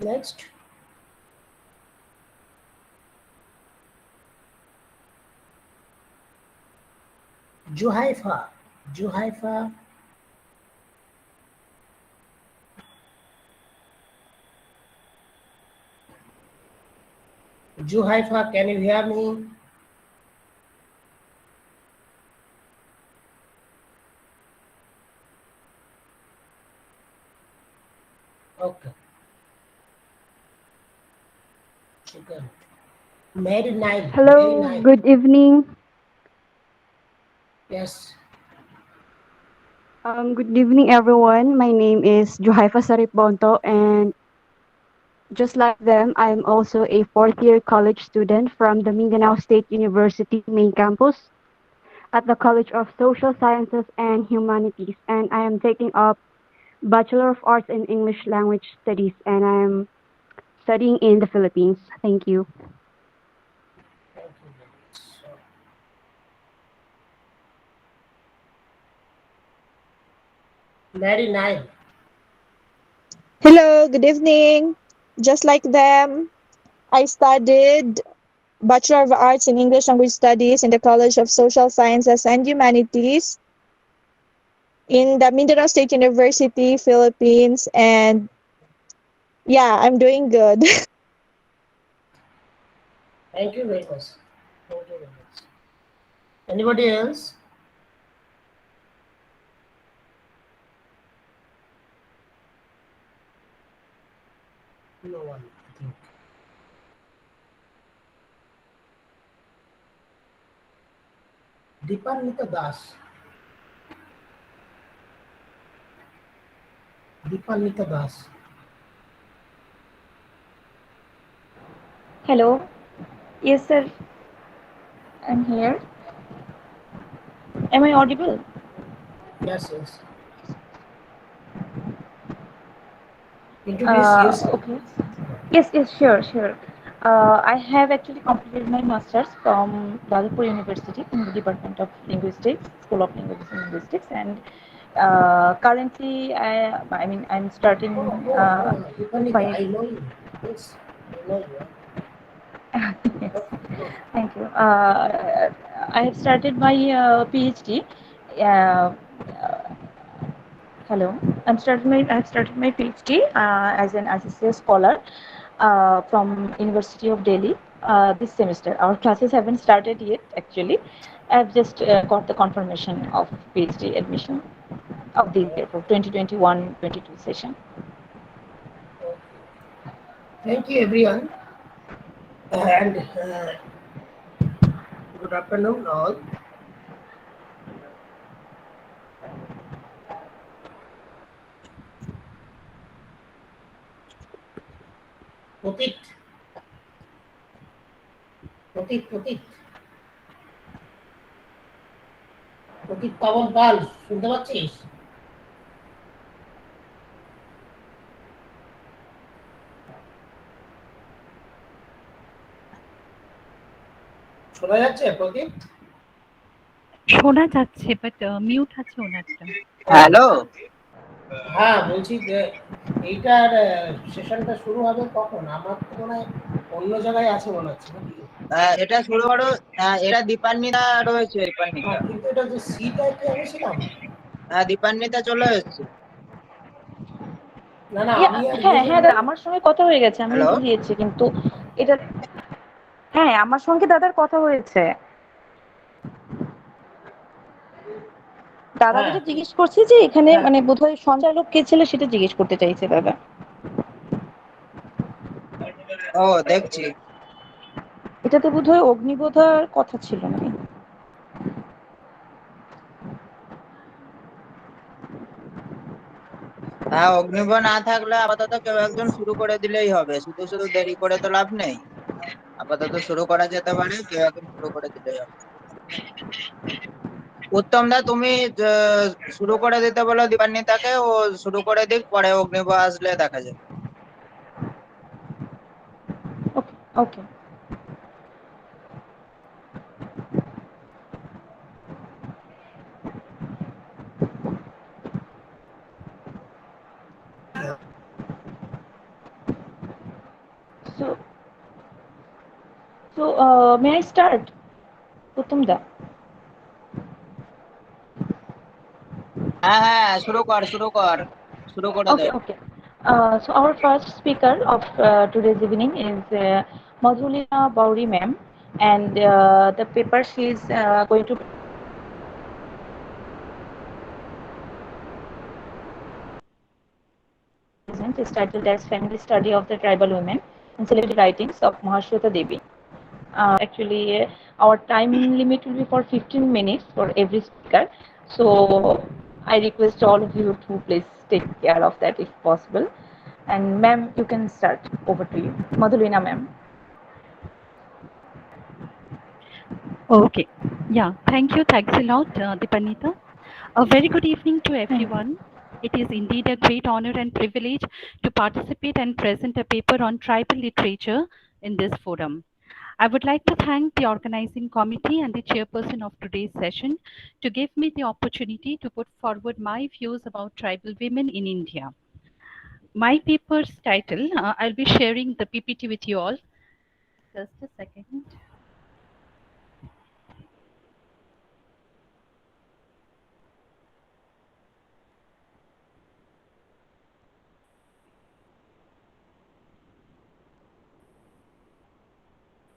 Next, Juhaifa. Juhaifa, Juhaifa, can you hear me? Okay, okay. Mary Nile, Mary Hello, Nile. good evening. Yes. Good evening, everyone. My name is Juhaifa Saripbonto, and just like them, I'm also a fourth year college student from the Mindanao State University main campus at the College of Social Sciences and Humanities. And I am taking up Bachelor of Arts in English Language Studies, and I'm studying in the Philippines. Thank you. Thank you very much. So, Mary Nile. Hello, good evening. Just like them, I studied Bachelor of Arts in English Language Studies in the College of Social Sciences and Humanities in the Mindanao State University, Philippines. And yeah, I'm doing good. Thank you very much. Thank you very much. Anybody else? No one, I think. Deepanita Das. Deepanita Das. Hello. Yes, sir. I'm here. Am I audible? Yes, yes. Introduce yourself. Okay. Yes, sure, sure. I have actually completed my master's from Dadapur University in the Department of Linguistics, School of Languages and Linguistics, and currently, I'm starting Deepanita, my. I know you. Yes, I know you. Yes, Okay, good. thank you. I have started my PhD. Uh, Hello, I've started my PhD as an associate scholar from University of Delhi this semester. Our classes haven't started yet. Actually, I've just got the confirmation of PhD admission of this Okay, year for 2021-22 session. okay. Thank you, everyone. And good afternoon, all. Putit, Putit, Putit, Putit Pawan Pal, শুনতে পাচ্ছিস? শোনা যাচ্ছে প্রদীপ? শোনা যাচ্ছে but mute আছে ওনারটা। Hello. হ্যাঁ, বলছি যে এইটার সেশনটা শুরু হবে কখন? আমার তো মনে হয় অন্য জায়গায় আছে মনে হচ্ছে নাকি? এটা শুরু করো। এটা দীপান্বিতা রয়েছে, দীপান্বিতা। কিন্তু এটা যে সিটায় কি আমি ছিলাম? হ্যাঁ, দীপান্বিতা চলে এসেছে। না না, আমি আর হ্যাঁ ইয়ে হ্যাঁ দাদা, আমার সঙ্গে কথা হয়ে গেছে, আমি হ্যালো। লিখে দিয়েছি, কিন্তু এটা হ্যাঁ আমার সঙ্গে দাদার কথা হয়েছে। দাদা হ্যাঁ যেটা জিজ্ঞেস করছে যে এখানে হ্যাঁ মানে বোধহয় সঞ্চালক কে ছিল সেটা জিজ্ঞেস করতে চাইছে দাদা। ও, দেখছি। এটাতে বোধহয় অগ্নিবোধার কথা ছিল নাকি? হ্যাঁ, অগ্নিব না থাকলে আপাতত কেউ একজন শুরু করে দিলেই হবে, শুধু শুধু দেরি করে তো লাভ নেই। আপাতত শুরু করা যেতে পারে, কেউ একজন শুরু করে দিলেই হবে। উত্তম দা, তুমি শুরু করে দিতে বলো দীপান্বিতাকে, ও শুরু করে দিক, পরে অগ্নিব আসলে দেখা যাবে। ওকে ওকে। So, may I start? Putumda. হ্যাঁ হ্যাঁ, শুরু করে দে। Okay, okay. So our first speaker of today's evening is Madhulina Bauri ma'am, and the paper she is going to present is titled as Feminist Study of the Tribal Women and Celebrity Writings of Mahashweta Devi. Actually, our time limit will be for 15 minutes for every speaker. So I request all of you to please take care of that if possible. And ma'am, you can start. Over to you. Madhulina ma'am. Okay. Yeah. Thank you. Thanks a lot, Dipanita. A very good evening to everyone. It is indeed a great honor and privilege to participate and present a paper on tribal literature in this forum. I would like to thank the organizing committee and the chairperson of today's session to give me the opportunity to put forward my views about tribal women in India. My paper's title, I'll be sharing the PPT with you all. Just a second.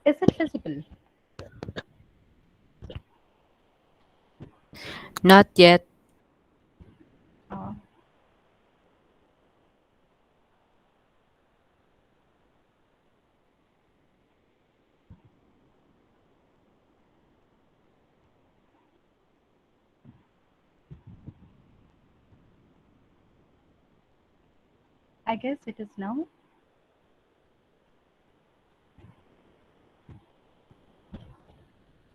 Is it visible? Not yet. Uh, I guess it is now.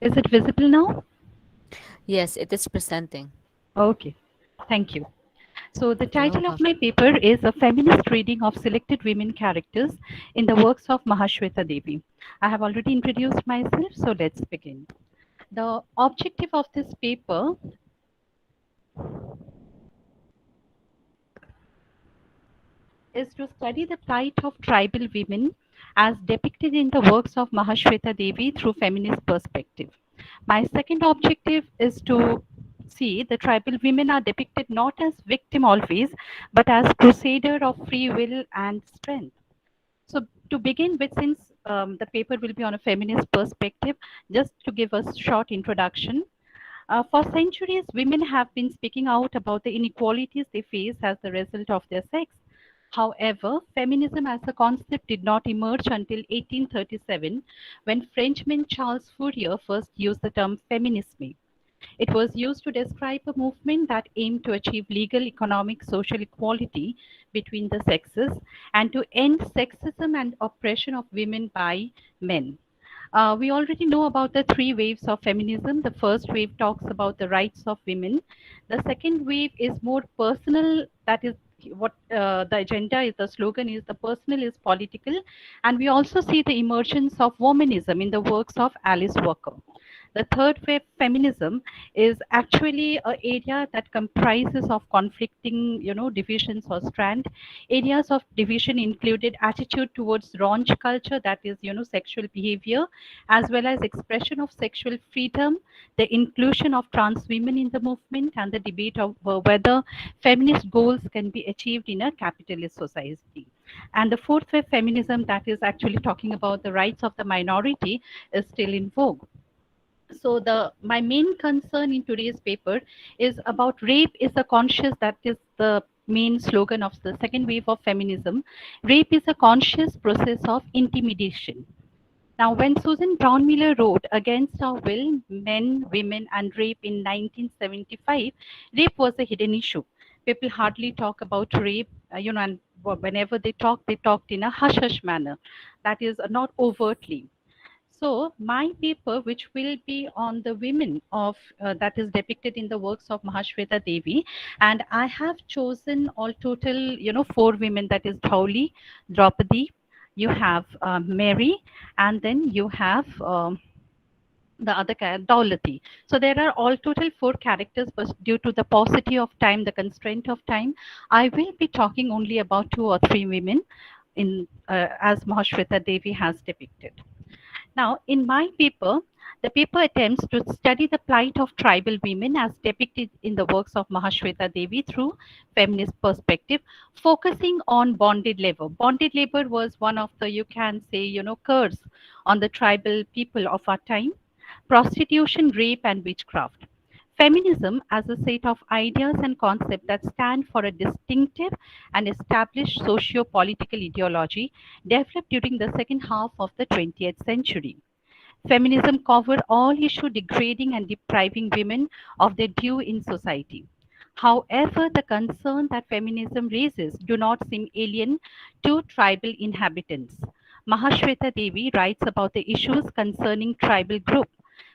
Is it visible now? Yes, it is presenting. Okay, thank you. So the You're title of welcome. my paper is A Feminist Reading of Selected Women Characters in the Works of Mahashweta Devi. I have already introduced myself, so let's begin. The objective of this paper is to study the plight of tribal women as depicted in the works of Mahashweta Devi through feminist perspective. My second objective is to see the tribal women are depicted not as victim always, but as crusader of free will and strength. So to begin with, since the paper will be on a feminist perspective, just to give a short introduction, for centuries, women have been speaking out about the inequalities they face as the result of their sex. However, feminism as a concept did not emerge until 1837, when Frenchman Charles Fourier first used the term feminisme. It was used to describe a movement that aimed to achieve legal, economic, social equality between the sexes and to end sexism and oppression of women by men. We already know about the three waves of feminism. The first wave talks about the rights of women. The second wave is more personal, that is what the agenda is, the slogan is the personal is political. And we also see the emergence of womanism in the works of Alice Walker. The third wave feminism is actually an area that comprises of conflicting, divisions or strand. Areas of division included attitude towards raunch culture, that is, sexual behavior, as well as expression of sexual freedom, the inclusion of trans women in the movement, and the debate of whether feminist goals can be achieved in a capitalist society. And the fourth wave feminism, that is actually talking about the rights of the minority, is still in vogue. So my main concern in today's paper is about rape is a conscious, that is the main slogan of the second wave of feminism. Rape is a conscious process of intimidation. Now, when Susan Brown Miller wrote Against Our Will, Men, Women and Rape in 1975, rape was a hidden issue. People hardly talk about rape, and whenever they talked in a hush-hush manner, that is not overtly. So my paper, which will be on the women of that is depicted in the works of Mahashweta Devi, and I have chosen all total, four women. That is Dhauli, Draupadi, you have Mary, and then you have the other character, Daulati. So there are all total four characters, but due to the paucity of time, the constraint of time, I will be talking only about two or three women in as Mahashweta Devi has depicted. Now, in my paper, the paper attempts to study the plight of tribal women as depicted in the works of Mahashweta Devi through feminist perspective, focusing on bonded labor. Bonded labor was one of the, you can say, curse on the tribal people of our time: prostitution, rape, and witchcraft. Feminism as a set of ideas and concepts that stand for a distinctive and established socio-political ideology developed during the second half of the 20th century. Feminism covered all issues degrading and depriving women of their due in society. However, the concern that feminism raises do not seem alien to tribal inhabitants. Mahashweta Devi writes about the issues concerning tribal group.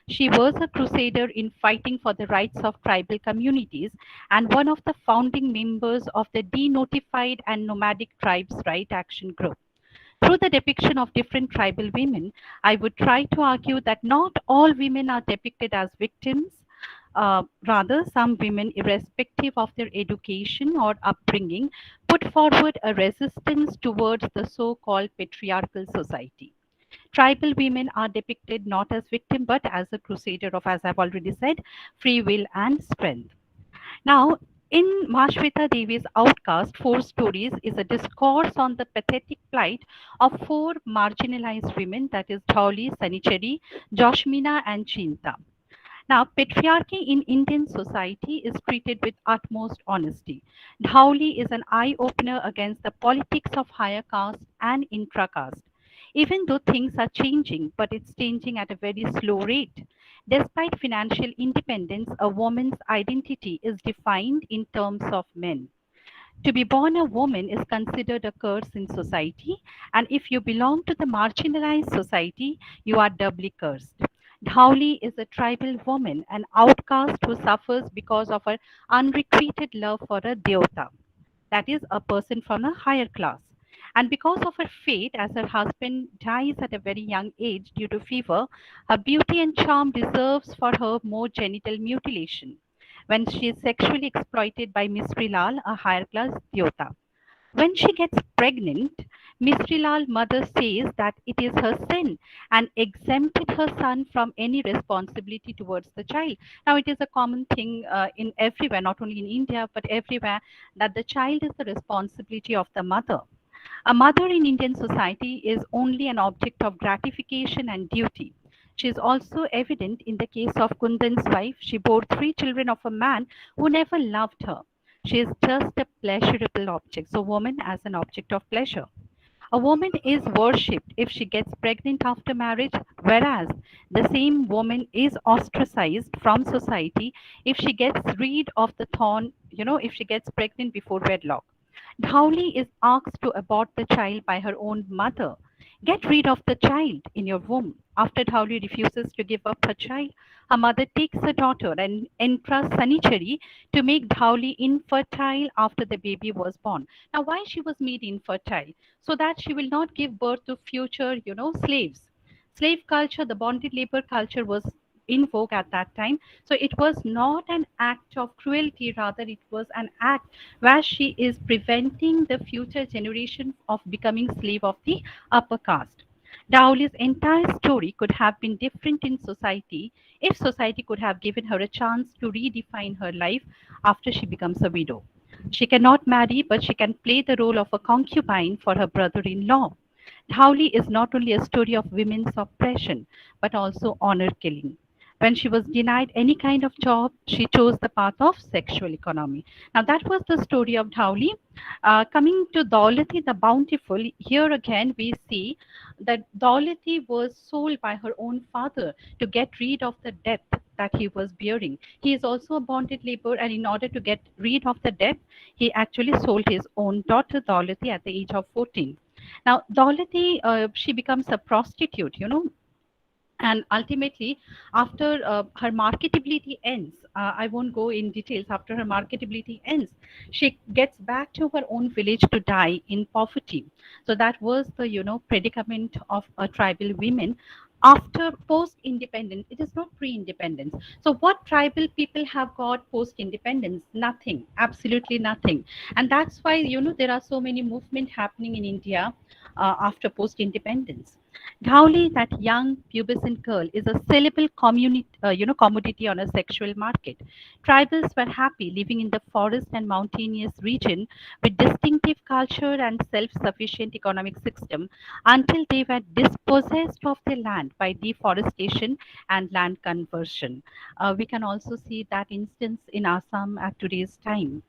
She was a crusader in fighting for the rights of tribal communities and one of the founding members of the denotified and nomadic tribes right action group. Through the depiction of different tribal women, I would try to argue that not all women are depicted as victims. Rather, some women, irrespective of their education or upbringing, put forward a resistance towards the so called patriarchal society. Tribal women are depicted not as victims but as a crusader of, as I've already said, free will and strength. Now, in Mahashweta Devi's Outcast, Four Stories is a discourse on the pathetic plight of four marginalized women, that is Dhauli, Sanichari, Joshmina, and Chinta. Now, patriarchy in Indian society is treated with utmost honesty. Dhauli is an eye opener against the politics of higher caste and intra caste. Even though things are changing, but it's changing at a very slow rate. Despite financial independence, a woman's identity is defined in terms of men. To be born a woman is considered a curse in society, and if you belong to the marginalized society, you are doubly cursed. Dhauli is a tribal woman, an outcast who suffers because of her unrequited love for a Deota, that is, a person from a higher class. And because of her fate, as her husband dies at a very young age due to fever, her beauty and charm reserves for her more genital mutilation when she is sexually exploited by Misri Lal, a higher class Dyota. When she gets pregnant, Misri Lal mother says that it is her sin and exempted her son from any responsibility towards the child. Now, it is a common thing in everywhere, not only in India, but everywhere, that the child is the responsibility of the mother. A mother in Indian society is only an object of gratification and duty. She is also evident in the case of Kundan's wife. She bore three children of a man who never loved her. She is just a pleasurable object. So, woman as an object of pleasure. A woman is worshipped if she gets pregnant after marriage, whereas the same woman is ostracized from society if she gets rid of the thorn, if she gets pregnant before wedlock. Dhauli is asked to abort the child by her own mother. Get rid of the child in your womb. After Dhauli refuses to give up her child, her mother takes her daughter and entrusts Sanichari to make Dhauli infertile after the baby was born. Now, why she was made infertile? So that she will not give birth to future, slaves. Slave culture, the bonded labor culture was in vogue at that time. So it was not an act of cruelty, rather, it was an act where she is preventing the future generation of becoming slave of the upper caste. Dowley's entire story could have been different in society if society could have given her a chance to redefine her life after she becomes a widow. She cannot marry, but she can play the role of a concubine for her brother in law. Dhawli is not only a story of women's oppression, but also honor killing. When she was denied any kind of job, she chose the path of sexual economy. Now, that was the story of Dhawli. Coming to Daulati the Bountiful, here again we see that Daulati was sold by her own father to get rid of the debt that he was bearing. He is also a bonded labor, and in order to get rid of the debt, he actually sold his own daughter Daulati at the age of 14. Now, Daulati, she becomes a prostitute, and ultimately after her marketability ends, I won't go in details. After her marketability ends, she gets back to her own village to die in poverty. So that was the predicament of tribal women after post independence. It is not pre independence. So what tribal people have got post independence? Nothing, absolutely nothing. And that's why there are so many movement happening in India after post independence. Gauli, that young pubescent girl, is a sellable commodity on a sexual market. Tribals were happy living in the forest and mountainous region with distinctive culture and self-sufficient economic system until they were dispossessed of their land by deforestation and land conversion. We can also see that instance in Assam at today's time.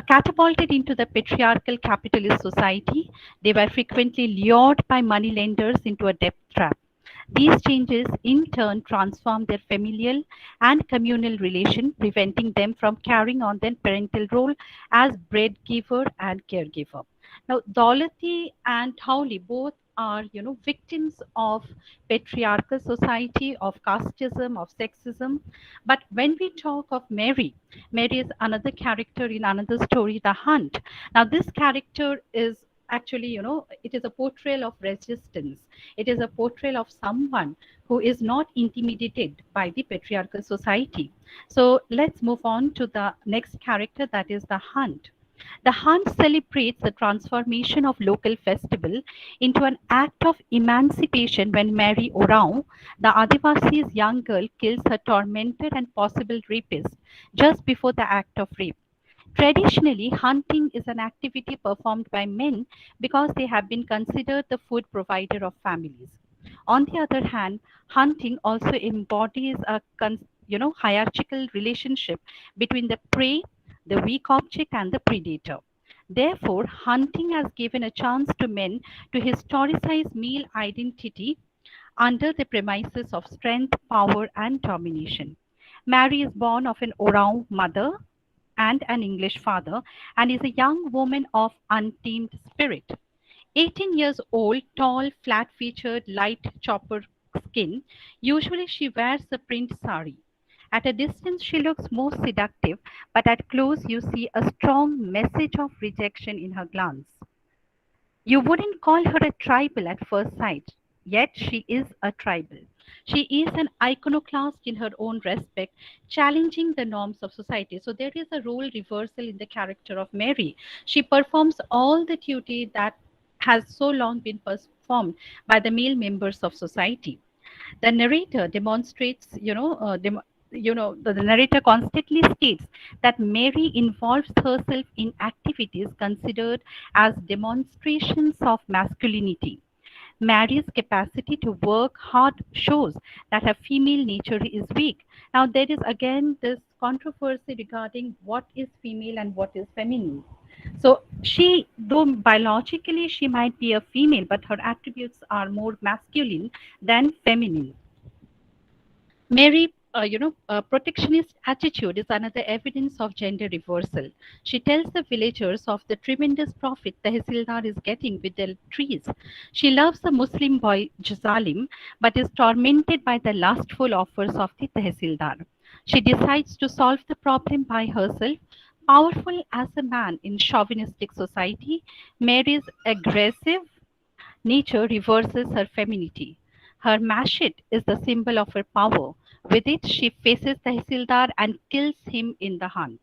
Catapulted into the patriarchal capitalist society, they were frequently lured by moneylenders into a debt trap. These changes in turn transformed their familial and communal relation, preventing them from carrying on their parental role as bread giver and caregiver. Now, Dolati and Howley both are, victims of patriarchal society, of casteism, of sexism. But when we talk of Mary, Mary is another character in another story, The Hunt. Now, this character is actually, it is a portrayal of resistance. It is a portrayal of someone who is not intimidated by the patriarchal society. So let's move on to the next character, that is the Hunt. The hunt celebrates the transformation of local festival into an act of emancipation when Mary Orao, the Adivasi's young girl, kills her tormentor and possible rapist just before the act of rape. Traditionally, hunting is an activity performed by men because they have been considered the food provider of families. On the other hand, hunting also embodies a hierarchical relationship between the prey, the weak object, and the predator. Therefore, hunting has given a chance to men to historicize male identity under the premises of strength, power, and domination. Mary is born of an Orang mother and an English father, and is a young woman of untamed spirit. 18 years old, tall, flat featured, light chopper skin, usually she wears a print sari. At a distance, she looks more seductive, but at close, you see a strong message of rejection in her glance. You wouldn't call her a tribal at first sight, yet she is a tribal. She is an iconoclast in her own respect, challenging the norms of society. So there is a role reversal in the character of Mary. She performs all the duty that has so long been performed by the male members of society. The narrator demonstrates, the narrator constantly states that Mary involves herself in activities considered as demonstrations of masculinity. Mary's capacity to work hard shows that her female nature is weak. Now, there is again this controversy regarding what is female and what is feminine. So, she, though biologically she might be a female, but her attributes are more masculine than feminine. Mary, protectionist attitude is another evidence of gender reversal. She tells the villagers of the tremendous profit the Tehsildar is getting with their trees. She loves the Muslim boy Jazalim, but is tormented by the lustful offers of the Tehsildar. She decides to solve the problem by herself. Powerful as a man in chauvinistic society, Mary's aggressive nature reverses her femininity. Her mashit is the symbol of her power. With it, she faces the Tehsildar and kills him in the hunt.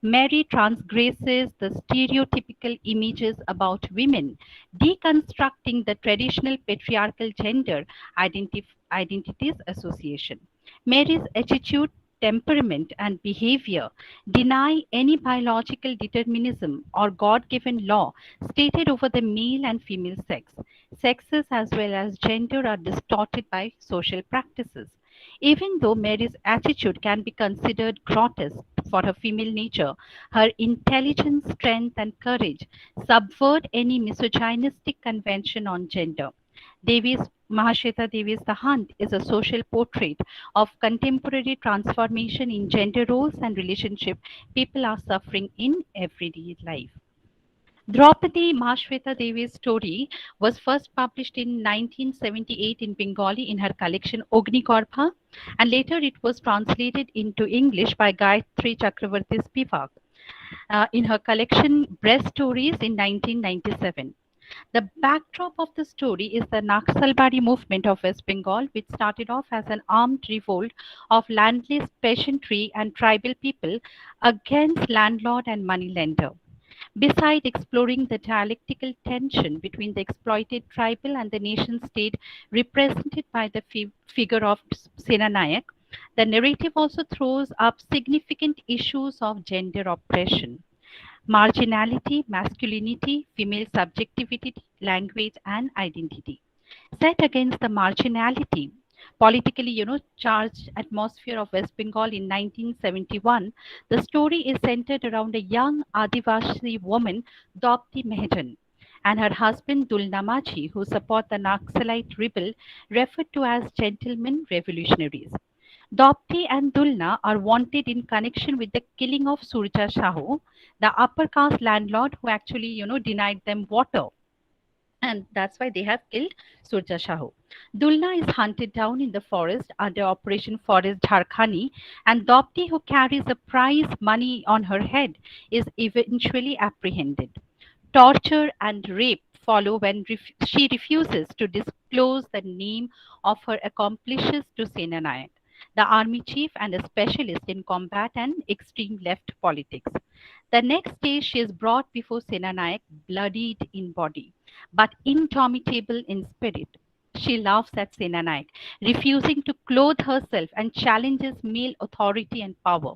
Mary transgresses the stereotypical images about women, deconstructing the traditional patriarchal gender identities association. Mary's attitude, temperament, and behavior deny any biological determinism or God given law stated over the male and female sex. Sexes as well as gender are distorted by social practices. Even though Mary's attitude can be considered grotesque for her female nature, her intelligence, strength, and courage subvert any misogynistic convention on gender. Devi's Mahashweta Devi's The Hunt is a social portrait of contemporary transformation in gender roles and relationship people are suffering in everyday life. Draupadi Mahashweta Devi's story was first published in 1978 in Bengali in her collection Ognikorpha, and later it was translated into English by Gayatri Chakravarti Spivak in her collection Breast Stories in 1997. The backdrop of the story is the Naxalbari movement of West Bengal, which started off as an armed revolt of landless peasantry and tribal people against landlord and moneylender. Beside exploring the dialectical tension between the exploited tribal and the nation state represented by the figure of Sena Nayak, the narrative also throws up significant issues of gender oppression, marginality, masculinity, female subjectivity, language, and identity. Set against the marginality, politically, charged atmosphere of West Bengal in 1971, the story is centered around a young Adivasi woman, Dopti Mehdon, and her husband Dulna Machi, who support the Naxalite rebel referred to as gentlemen revolutionaries. Dopti and Dulna are wanted in connection with the killing of Surja Shahu, the upper caste landlord who actually, denied them water. And that's why they have killed Surja Shahu. Dulna is hunted down in the forest under Operation Forest Dharkhani, and Dopti, who carries a prize money on her head, is eventually apprehended. Torture and rape follow when she refuses to disclose the name of her accomplices to Sena Nayak, the army chief and a specialist in combat and extreme left politics. The next day, she is brought before Sena Nayak, bloodied in body, but indomitable in spirit. She laughs at Sena Nayak, refusing to clothe herself and challenges male authority and power.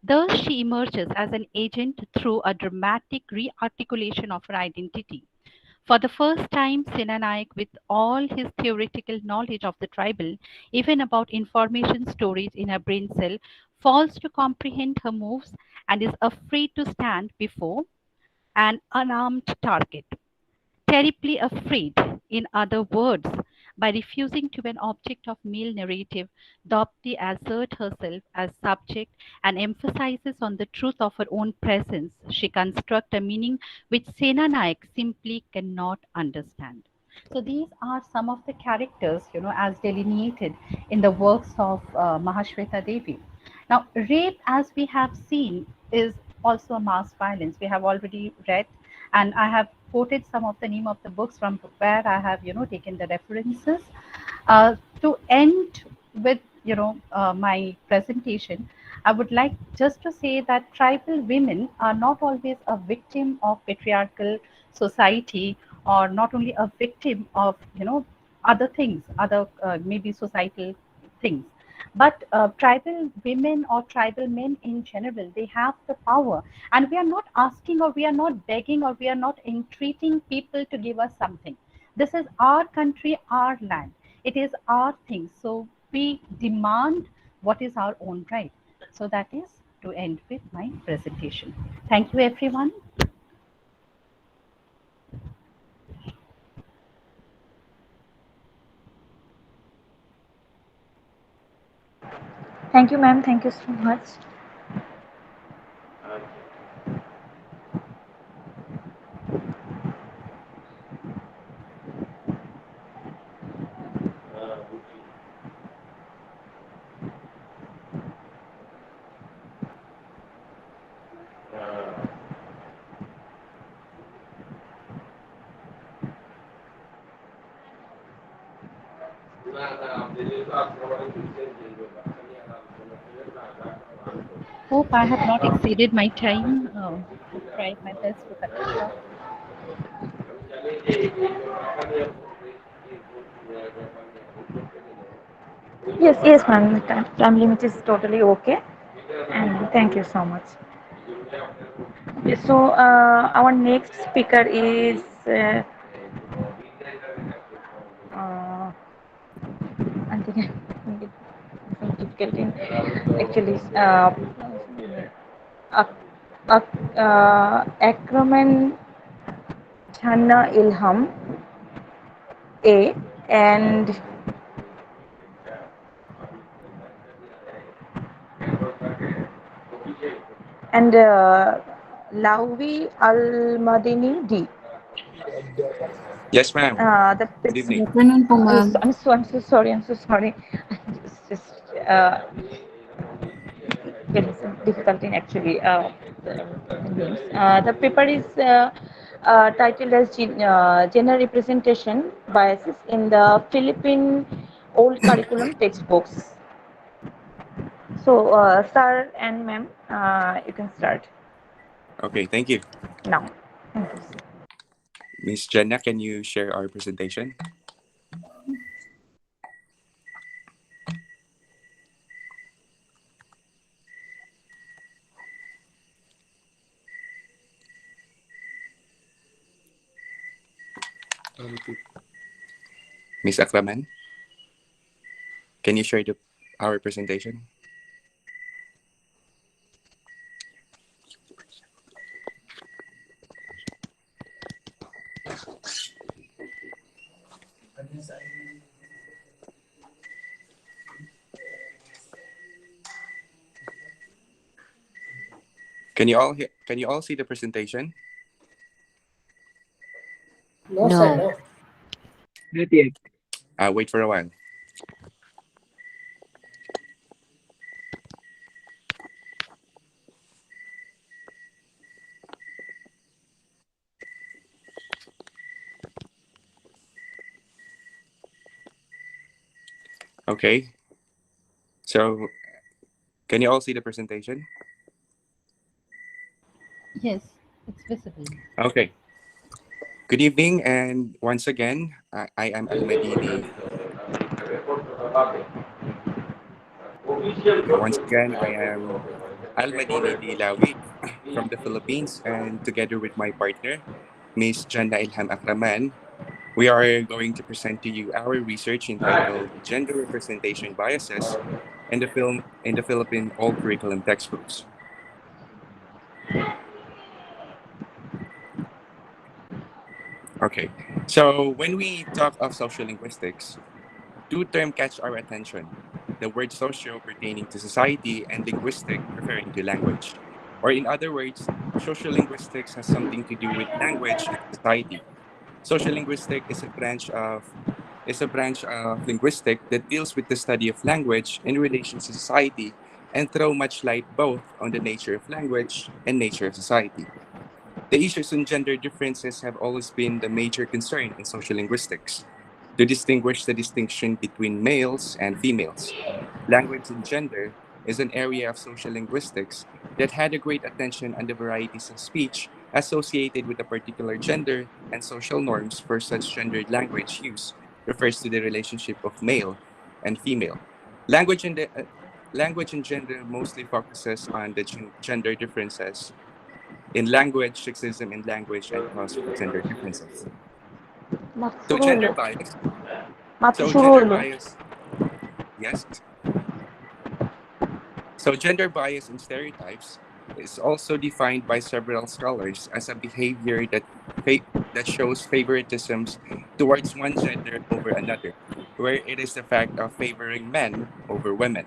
Thus, she emerges as an agent through a dramatic rearticulation of her identity. For the first time, Sena Nayak, with all his theoretical knowledge of the tribal, even about information storage in her brain cell, falls to comprehend her moves and is afraid to stand before an unarmed target. Terribly afraid, in other words, by refusing to be an object of male narrative, Dopti asserts herself as subject and emphasizes on the truth of her own presence. She constructs a meaning which Sena Nayak simply cannot understand. So these are some of the characters, as delineated in the works of Mahashweta Devi. Now, rape, as we have seen, is also a mass violence. We have already read, and I have quoted some of the name of the books from where I have, taken the references. To end with, my presentation, I would like just to say that tribal women are not always a victim of patriarchal society, or not only a victim of, other things, other maybe societal things. But tribal women or tribal men in general, they have the power. And we are not asking, or we are not begging, or we are not entreating people to give us something. This is our country, our land. It is our thing. So we demand what is our own right. So that is to end with my presentation. Thank you, everyone. Thank you, ma'am. Thank you so much. Hope I have not exceeded my time. I'll try my best to cut it short. Yes, yes, ma'am. Time limit is totally okay. And thank you so much. Okay, so our next speaker is uh, I think I'm getting some difficulty in actually Akraman Channa Ilham A and Lawi Al Madini D. Yes, ma'am. The Good evening. Afternoon po, ma'am. I'm so sorry. I'm so sorry. just getting some difficulty in actually the names. The paper is titled as Gender Representation Biases in the Philippine Old Curriculum Textbooks. So, sir and ma'am, you can start. Okay, thank you. Now. Miss Jenna, can you share our presentation? Miss Akraman, can you share our presentation? Can you all see the presentation? No, No. sir, no. Not yet. Wait for a while. Okay. So, can you all see the presentation? Yes, it's visible. Okay. Good evening, and once again, I am Al-Madini. Once again, I am Al-Madini Dilawi from the Philippines, and together with my partner, Miss Jana Ilham Akraman, we are going to present to you our research entitled Gender Representation Biases in the Philippine All Curriculum Textbooks. Okay, so when we talk of social linguistics, two terms catch our attention. The word socio pertaining to society and linguistic referring to language. Or in other words, social linguistics has something to do with language and society. Social linguistic is a branch of linguistic that deals with the study of language in relation to society and throw much light both on the nature of language and nature of society. The issues on gender differences have always been the major concern in social linguistics, to distinguish the distinction between males and females. Language and gender is an area of social linguistics that had a great attention on the varieties of speech associated with a particular gender and social norms for such gendered language use refers to the relationship of male and female. Language and, the, language and gender mostly focuses on the gender differences in language, sexism in language, and cause for gender differences. So gender bias. So gender bias, yes. So gender bias and stereotypes is also defined by several scholars as a behavior that shows favoritisms towards one gender over another, where it is the fact of favoring men over women.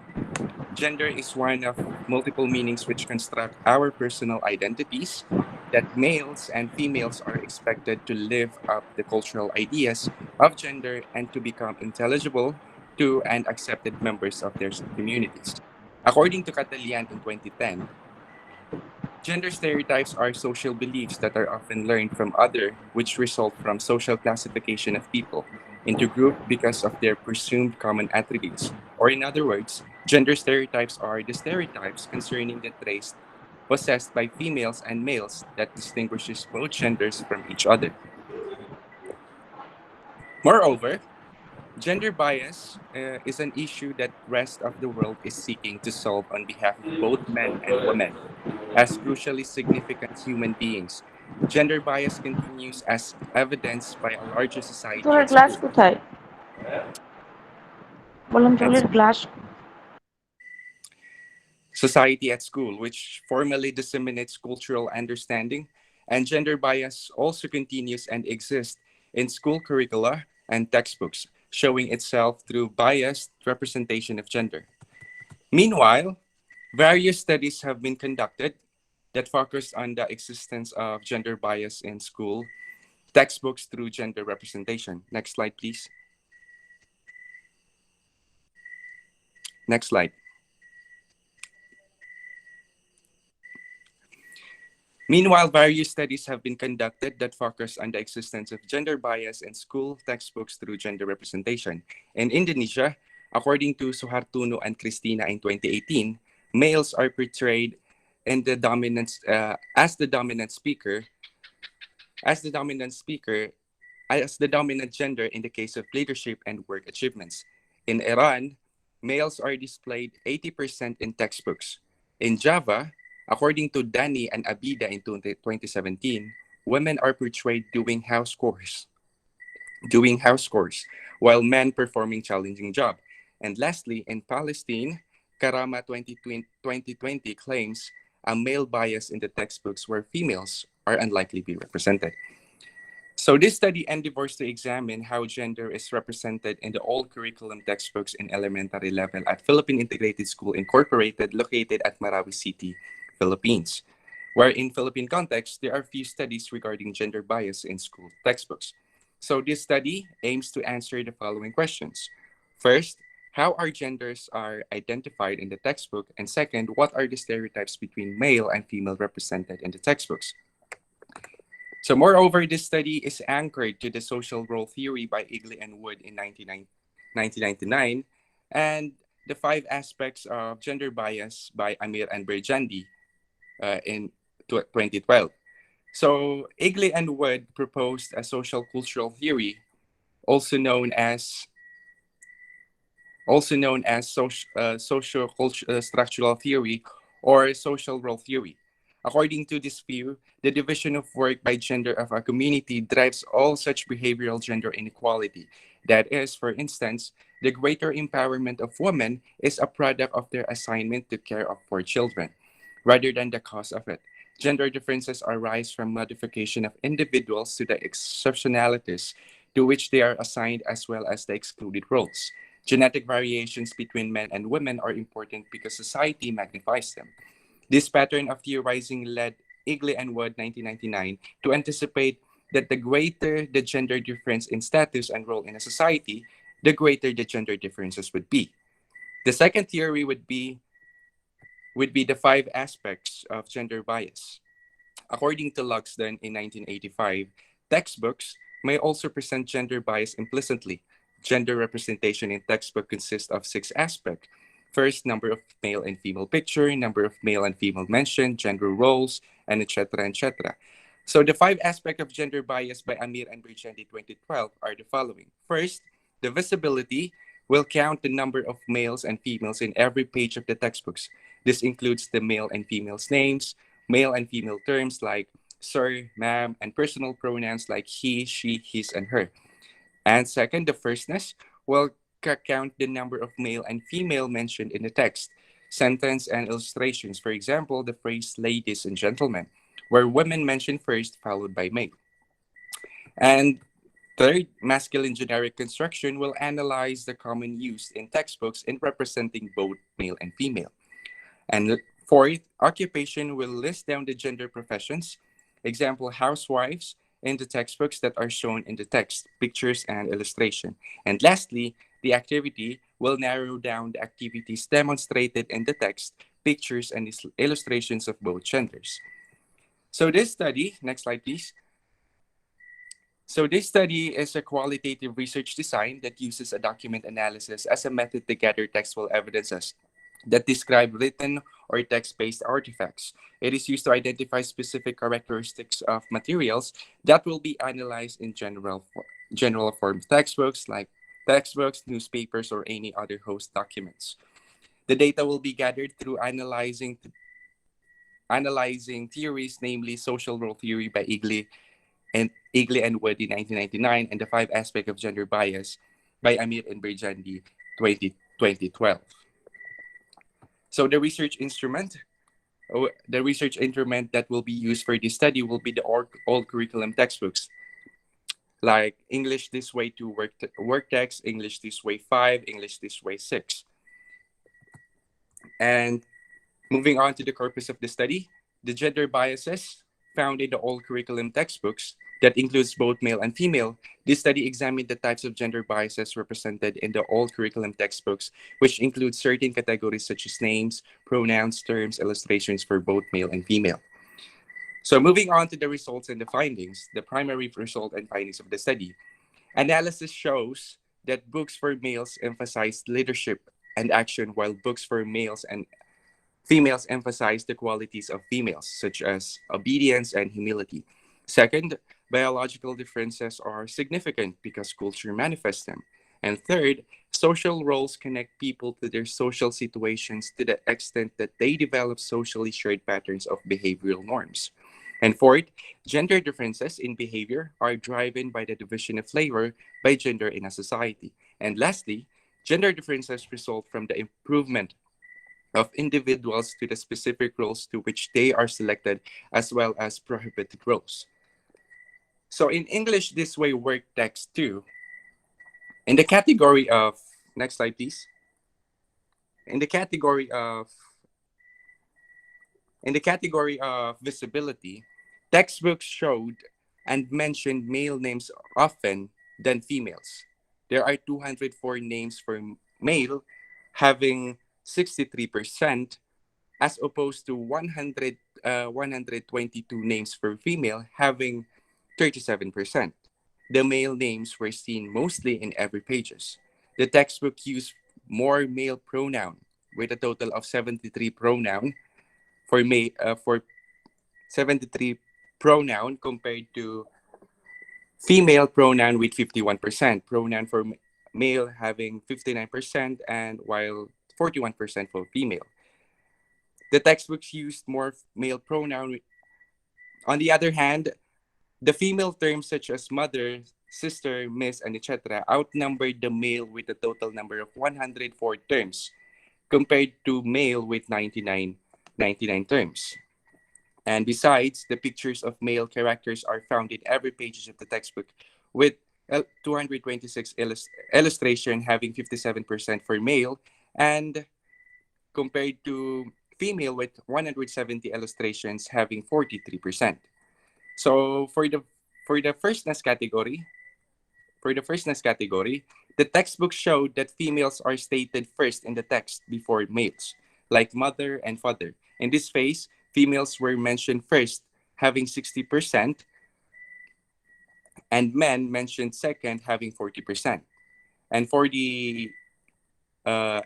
Gender is one of multiple meanings which construct our personal identities, that males and females are expected to live up the cultural ideas of gender and to become intelligible to and accepted members of their communities. According to Catalian in 2010, gender stereotypes are social beliefs that are often learned from other, which result from social classification of people into group because of their presumed common attributes. Or in other words, gender stereotypes are the stereotypes concerning the traits possessed by females and males that distinguishes both genders from each other. Moreover, gender bias is an issue that rest of the world is seeking to solve on behalf of both men and women. As crucially significant human beings, gender bias continues as evidenced by a larger society তোর at glass school. কোথায়? বললাম And জলের glass society at school, which formally disseminates cultural understanding, and gender bias also continues and exists in school curricula and textbooks, showing itself through biased representation of gender. Meanwhile, various studies have been conducted that focus on the existence of gender bias in school textbooks through gender representation. Next slide, please. Next slide. Meanwhile, various studies have been conducted that focus on the existence of gender bias in school textbooks through gender representation. In Indonesia, according to Suhartono and Christina in 2018, males are portrayed and the dominant as the dominant speaker, as the dominant speaker, as the dominant gender in the case of leadership and work achievements. In Iran, males are displayed 80% in textbooks. In Java, according to Dani and Abida in 2017, women are portrayed doing house chores, while men performing challenging job. And lastly, in Palestine, Karama 2020 claims a male bias in the textbooks where females are unlikely to be represented. So this study endeavors to examine how gender is represented in the old curriculum textbooks in elementary level at Philippine Integrated School Incorporated located at Marawi City, Philippines. Where in Philippine context, there are few studies regarding gender bias in school textbooks. So this study aims to answer the following questions. First, how our genders are identified in the textbook? And second, what are the stereotypes between male and female represented in the textbooks? So moreover, this study is anchored to the social role theory by Igley and Wood in 1999 and the 5 aspects of gender bias by Amir and Berjandi in 2012. So Igley and Wood proposed a social cultural theory, also known as social structural theory or social role theory. According to this view, the division of work by gender of a community drives all such behavioral gender inequality. That is, for instance, the greater empowerment of women is a product of their assignment to care for children, rather than the cause of it. Gender differences arise from modification of individuals to the exceptionalities to which they are assigned as well as the excluded roles. Genetic variations between men and women are important because society magnifies them. This pattern of theorizing led Igley and Wood 1999 to anticipate that the greater the gender difference in status and role in a society, the greater the gender differences would be. The second theory would be the 5 aspects of gender bias. According to Luxden in 1985, textbooks may also present gender bias implicitly. Gender representation in textbook consists of 6 aspects. First, number of male and female picture, number of male and female mentioned, gender roles, and etc. etc. So the 5 aspects of gender bias by Amir and Berjandi 2012 are the following. First, the visibility will count the number of males and females in every page of the textbooks. This includes the male and female's names, male and female terms like sir, ma'am, and personal pronouns like he, she, his, and her. And second, the firstness will count the number of male and female mentioned in the text, sentence, and illustrations. For example, the phrase ladies and gentlemen, where women mentioned first, followed by male. And third, masculine generic construction will analyze the common use in textbooks in representing both male and female. And fourth, occupation will list down the gender professions, example, housewives, in the textbooks that are shown in the text, pictures, and illustration. And lastly, the activity will narrow down the activities demonstrated in the text, pictures, and illustrations of both genders. So this study, next slide please. So this study is a qualitative research design that uses a document analysis as a method to gather textual evidences that describe written or text-based artifacts. It is used to identify specific characteristics of materials that will be analyzed in general form textbooks like textbooks, newspapers, or any other host documents. The data will be gathered through analyzing theories, namely social role theory by Igley and Wood in 1999 and the 5 aspects of gender bias by Amir and Berjandi 2012. So the research instrument that will be used for this study will be the old curriculum textbooks, like English This Way 2 work text, English This Way 5, English This Way 6. And moving on to the corpus of the study, the gender biases found in the old curriculum textbooks that includes both male and female. This study examined the types of gender biases represented in the old curriculum textbooks, which include certain categories such as names, pronouns, terms, illustrations for both male and female. So moving on to the results and the findings, the primary result and findings of the study. Analysis shows that books for males emphasize leadership and action, while books for males Females emphasize the qualities of females, such as obedience and humility. Second, biological differences are significant because culture manifests them. And third, social roles connect people to their social situations to the extent that they develop socially shared patterns of behavioral norms. And fourth, gender differences in behavior are driven by the division of labor by gender in a society. And lastly, gender differences result from the improvement of individuals to the specific roles to which they are selected, as well as prohibited roles. So in English, this way work text too. In the category of, next slide please. In the category of visibility, textbooks showed and mentioned male names often than females. There are 204 names for male, having 63%, as opposed to 122 names for female, having 37%. The male names were seen mostly in every pages. The textbook used more male pronoun, with a total of 73 pronoun for 73 pronoun compared to female pronoun with 51%, pronoun for male having 59%, and while 41% for female. The textbooks used more male pronoun. On the other hand, the female terms such as mother, sister, miss, and etc. outnumbered the male with a total number of 104 terms, compared to male with 99 terms. And besides, the pictures of male characters are found in every page of the textbook, with 226 illustration having 57% for male, and compared to female with 170 illustrations having 43%. So for the firstness category, the textbook showed that females are stated first in the text before males, like mother and father. In this phase, females were mentioned first, having 60%, and men mentioned second, having 40%. And for the uh,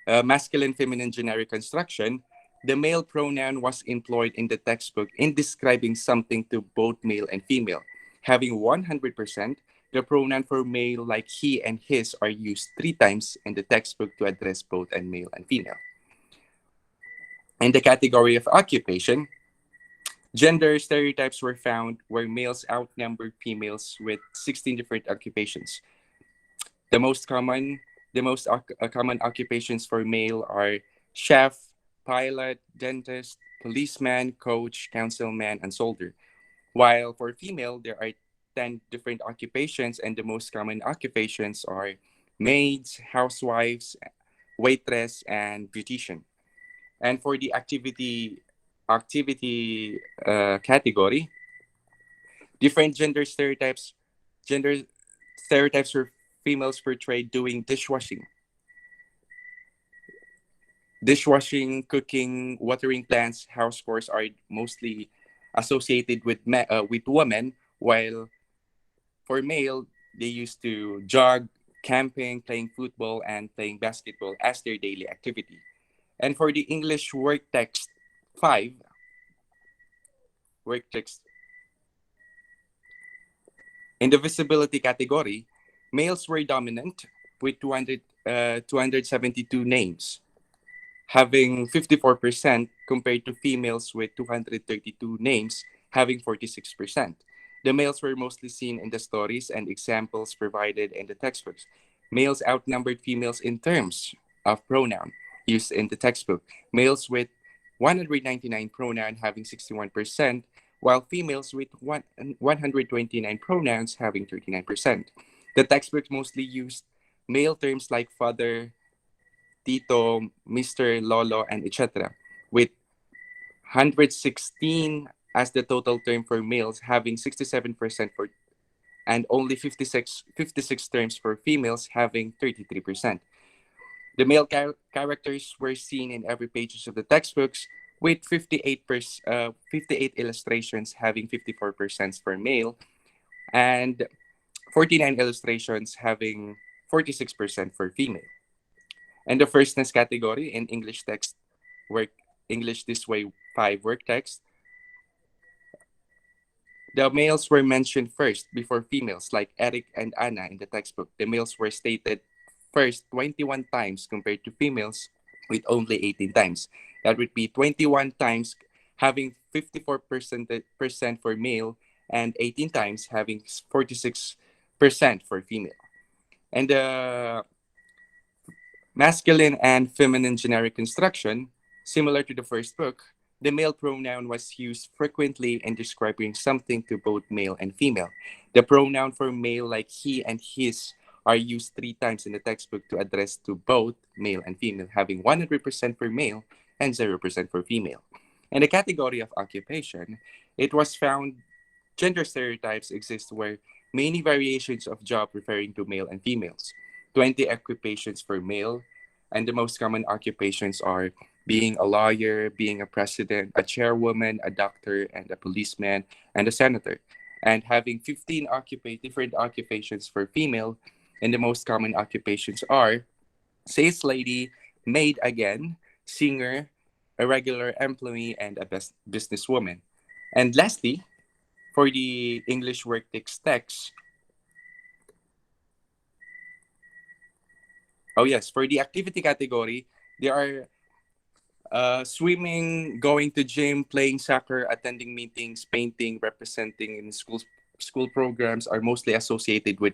masculine feminine generic construction, the male pronoun was employed in the textbook in describing something to both male and female. Having 100%, the pronoun for male like he and his are used 3 times in the textbook to address both and male and female. In the category of occupation, gender stereotypes were found where males outnumbered females with 16 different occupations. The most common occupations for male are chef, pilot, dentist, policeman, coach, councilman, and soldier. While for female, there are 10 different occupations, and the most common occupations are maids, housewives, waitress, and beautician. And for the activity category, different gender stereotypes for females portrayed doing dishwashing, cooking, watering plants, house chores are mostly associated with women, while for male, they used to jog, camping, playing football, and playing basketball as their daily activity. And for the English work text 5, work text, in the visibility category, males were dominant with 272 names, having 54% compared to females with 232 names, having 46%. The males were mostly seen in the stories and examples provided in the textbooks. Males outnumbered females in terms of pronoun used in the textbook. Males with 199 pronoun having 61%, while females with 129 pronouns having 39%. The textbook mostly used male terms like father, tito, Mr., lolo, and etc., with 116 as the total term for males, having 67% for, and only 56 terms for females, having 33%. The male characters were seen in every pages of the textbooks, with 58 illustrations having 54% for male, and 49 illustrations having 46% for female. And the firstness category in English text English This Way 5 work text, the males were mentioned first before females, like Eric and Anna in the textbook. The males were stated first 21 times compared to females with only 18 times. That would be 21 times having 54% for male and 18 times having 46% for female. And the masculine and feminine generic construction, similar to the first book, the male pronoun was used frequently in describing something to both male and female. The pronoun for male, like he and his, are used 3 times in the textbook to address to both male and female, having 100% for male and 0% for female. In the category of occupation, it was found gender stereotypes exist where many variations of job referring to male and females. 20 occupations for male, and the most common occupations are being a lawyer, being a president, a chairwoman, a doctor, and a policeman, and a senator. And having 15 different occupations for female, and the most common occupations are sales lady, maid again, singer, a regular employee, and a businesswoman. And lastly, for the English work text, for the activity category, there are swimming, going to gym, playing soccer, attending meetings, painting, representing in school programs are mostly associated with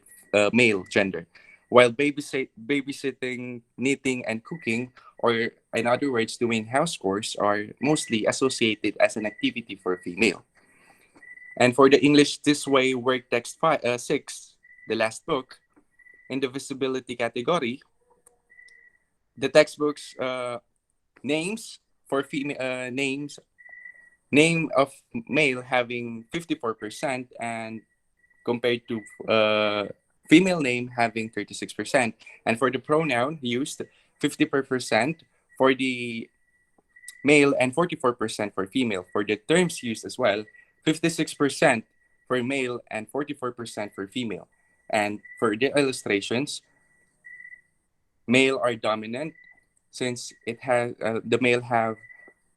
male gender, while babysitting, knitting, and cooking, or in other words, doing house chores, are mostly associated as an activity for female. And for the English This Way work text 6, the last book, in the visibility category, the textbook's names for female name of male having 54% and compared to female name having 36%. And for the pronoun used, 50% for the male and 44% for female. For the terms used as well, 56% for male and 44% for female. And for the illustrations, male are dominant since it has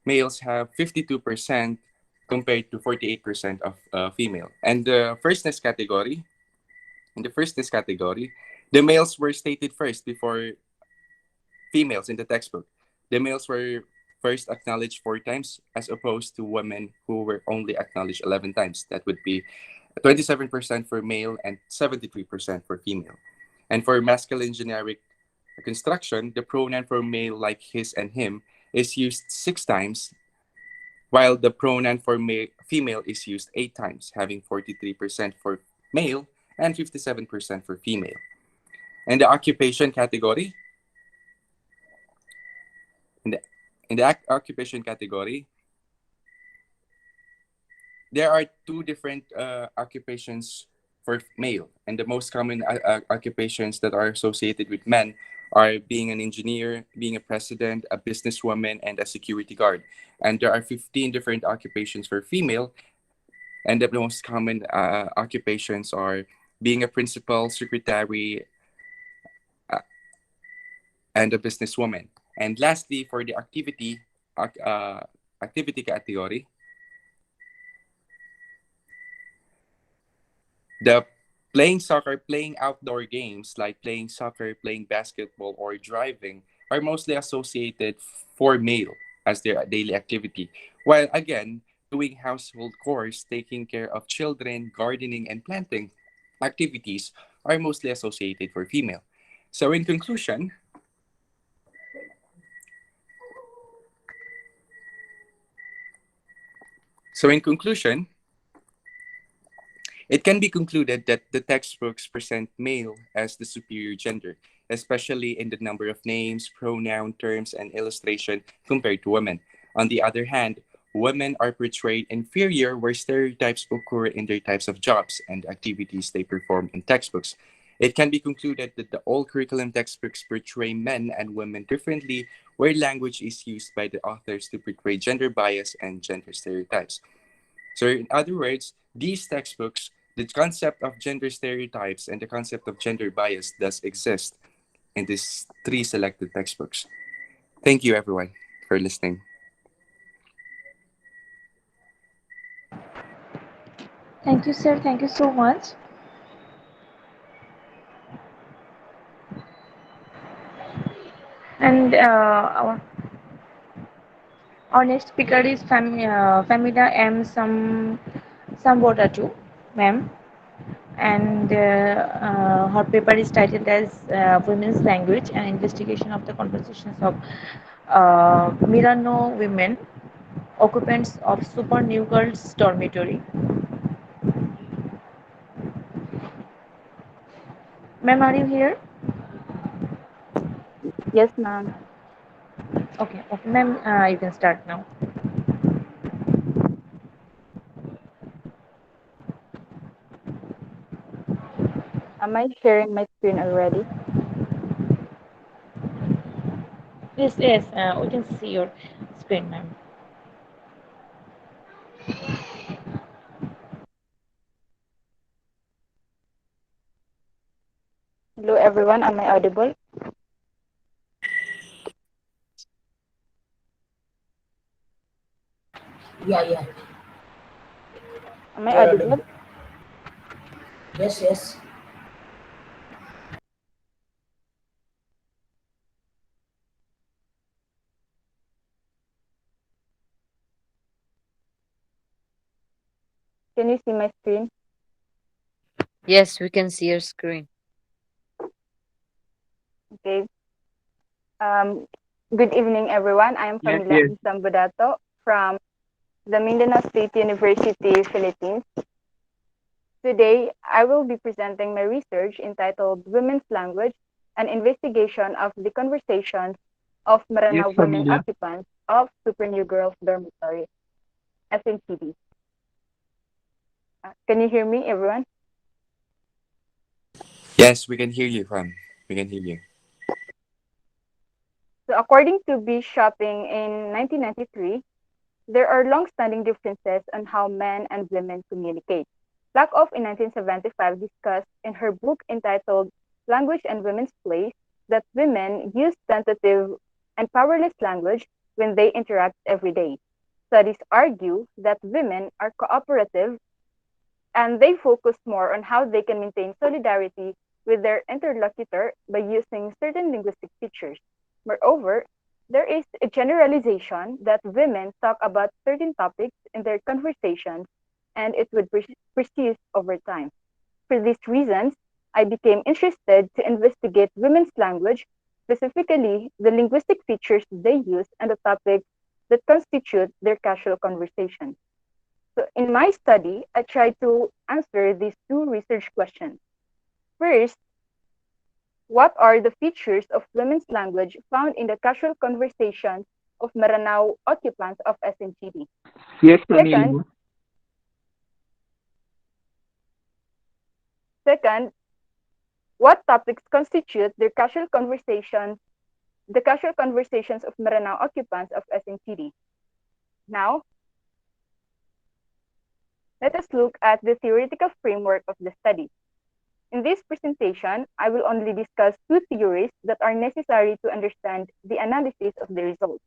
males have 52% compared to 48% of female. And the firstness category, the males were stated first before females in the textbook. The males were first acknowledged 4 times as opposed to women who were only acknowledged 11 times. That would be 27% for male and 73% for female. And for masculine generic construction, the pronoun for male, like his and him, is used 6 times, while the pronoun for female is used 8 times, having 43% for male and 57% for female. And the occupation category, in the occupation category, there are 2 different occupations for male, and the most common occupations that are associated with men are being an engineer, being a president, a businesswoman, and a security guard. And there are 15 different occupations for female, and the most common occupations are being a principal, secretary, and a businesswoman. And lastly, for the activity category, the playing soccer, playing outdoor games like playing soccer, playing basketball, or driving are mostly associated for male as their daily activity. While again, doing household chores, taking care of children, gardening, and planting activities are mostly associated for female. So in conclusion, it can be concluded that the textbooks present male as the superior gender, especially in the number of names, pronoun terms, and illustration compared to women. On the other hand, women are portrayed inferior where stereotypes occur in their types of jobs and activities they perform in textbooks. It can be concluded that the all curriculum textbooks portray men and women differently where language is used by the authors to portray gender bias and gender stereotypes. So in other words, these textbooks, the concept of gender stereotypes and the concept of gender bias does exist in these 3 selected textbooks. Thank you, everyone, for listening. Thank you, sir. Thank you so much. And our next speaker is Famida M. Sambotatu, ma'am. And her paper is titled as Women's Language and Investigation of the Conversations of Milano Women, Occupants of Super Girls Dormitory. Ma'am, are you here? Yes, ma'am. Okay, okay, ma'am, you can start now. Am I sharing my screen already? Yes, yes, we can see your screen, ma'am. Hello, everyone. Am I audible? Yeah, yeah. Am I You're audible. audible? Yes, yes. Can you see my screen? Yes, we can see your screen. Okay. Um, Good evening, everyone. I am Yes, Camila yes. Sambudato from the Mindanao State University, Philippines. Today, I will be presenting my research entitled Women's Language, an investigation of the conversations of Yes, Maranao women Camila. occupants of Super New Girls Dormitory, SNCD. Can you hear me, everyone? Yes, we can hear you, Fam. We can hear you. So, according to B. Shopping in 1993, there are long-standing differences on how men and women communicate. Lakoff in 1975 discussed in her book entitled Language and Women's Place that women use tentative and powerless language when they interact every day. Studies argue that women are cooperative and they focus more on how they can maintain solidarity with their interlocutor by using certain linguistic features. Moreover, there is a generalization that women talk about certain topics in their conversations and it would persist over time. For these reasons, I became interested to investigate women's language, specifically the linguistic features they use and the topics that constitute their casual conversation. So in my study, I tried to answer these two research questions. First, what are the features of women's language found in the casual conversations of Maranao occupants of SNGD? Yes, Second, Camila. second, what topics constitute the casual conversations of Maranao occupants of SNGD? Now, let us look at the theoretical framework of the study. In this presentation, I will only discuss two theories that are necessary to understand the analysis of the results.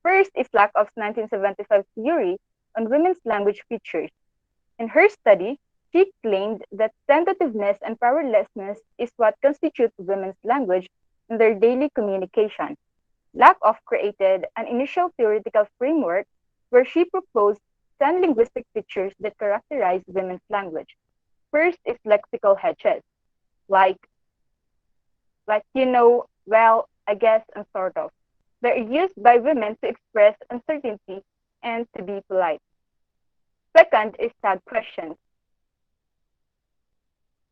First is Lakoff's 1975 theory on women's language features. In her study, she claimed that tentativeness and powerlessness is what constitutes women's language in their daily communication. Lakoff created an initial theoretical framework where she proposed 10 linguistic features that characterize women's language. First is lexical hedges, like well, I guess, and sort of. They're used by women to express uncertainty and to be polite. Second is tag questions.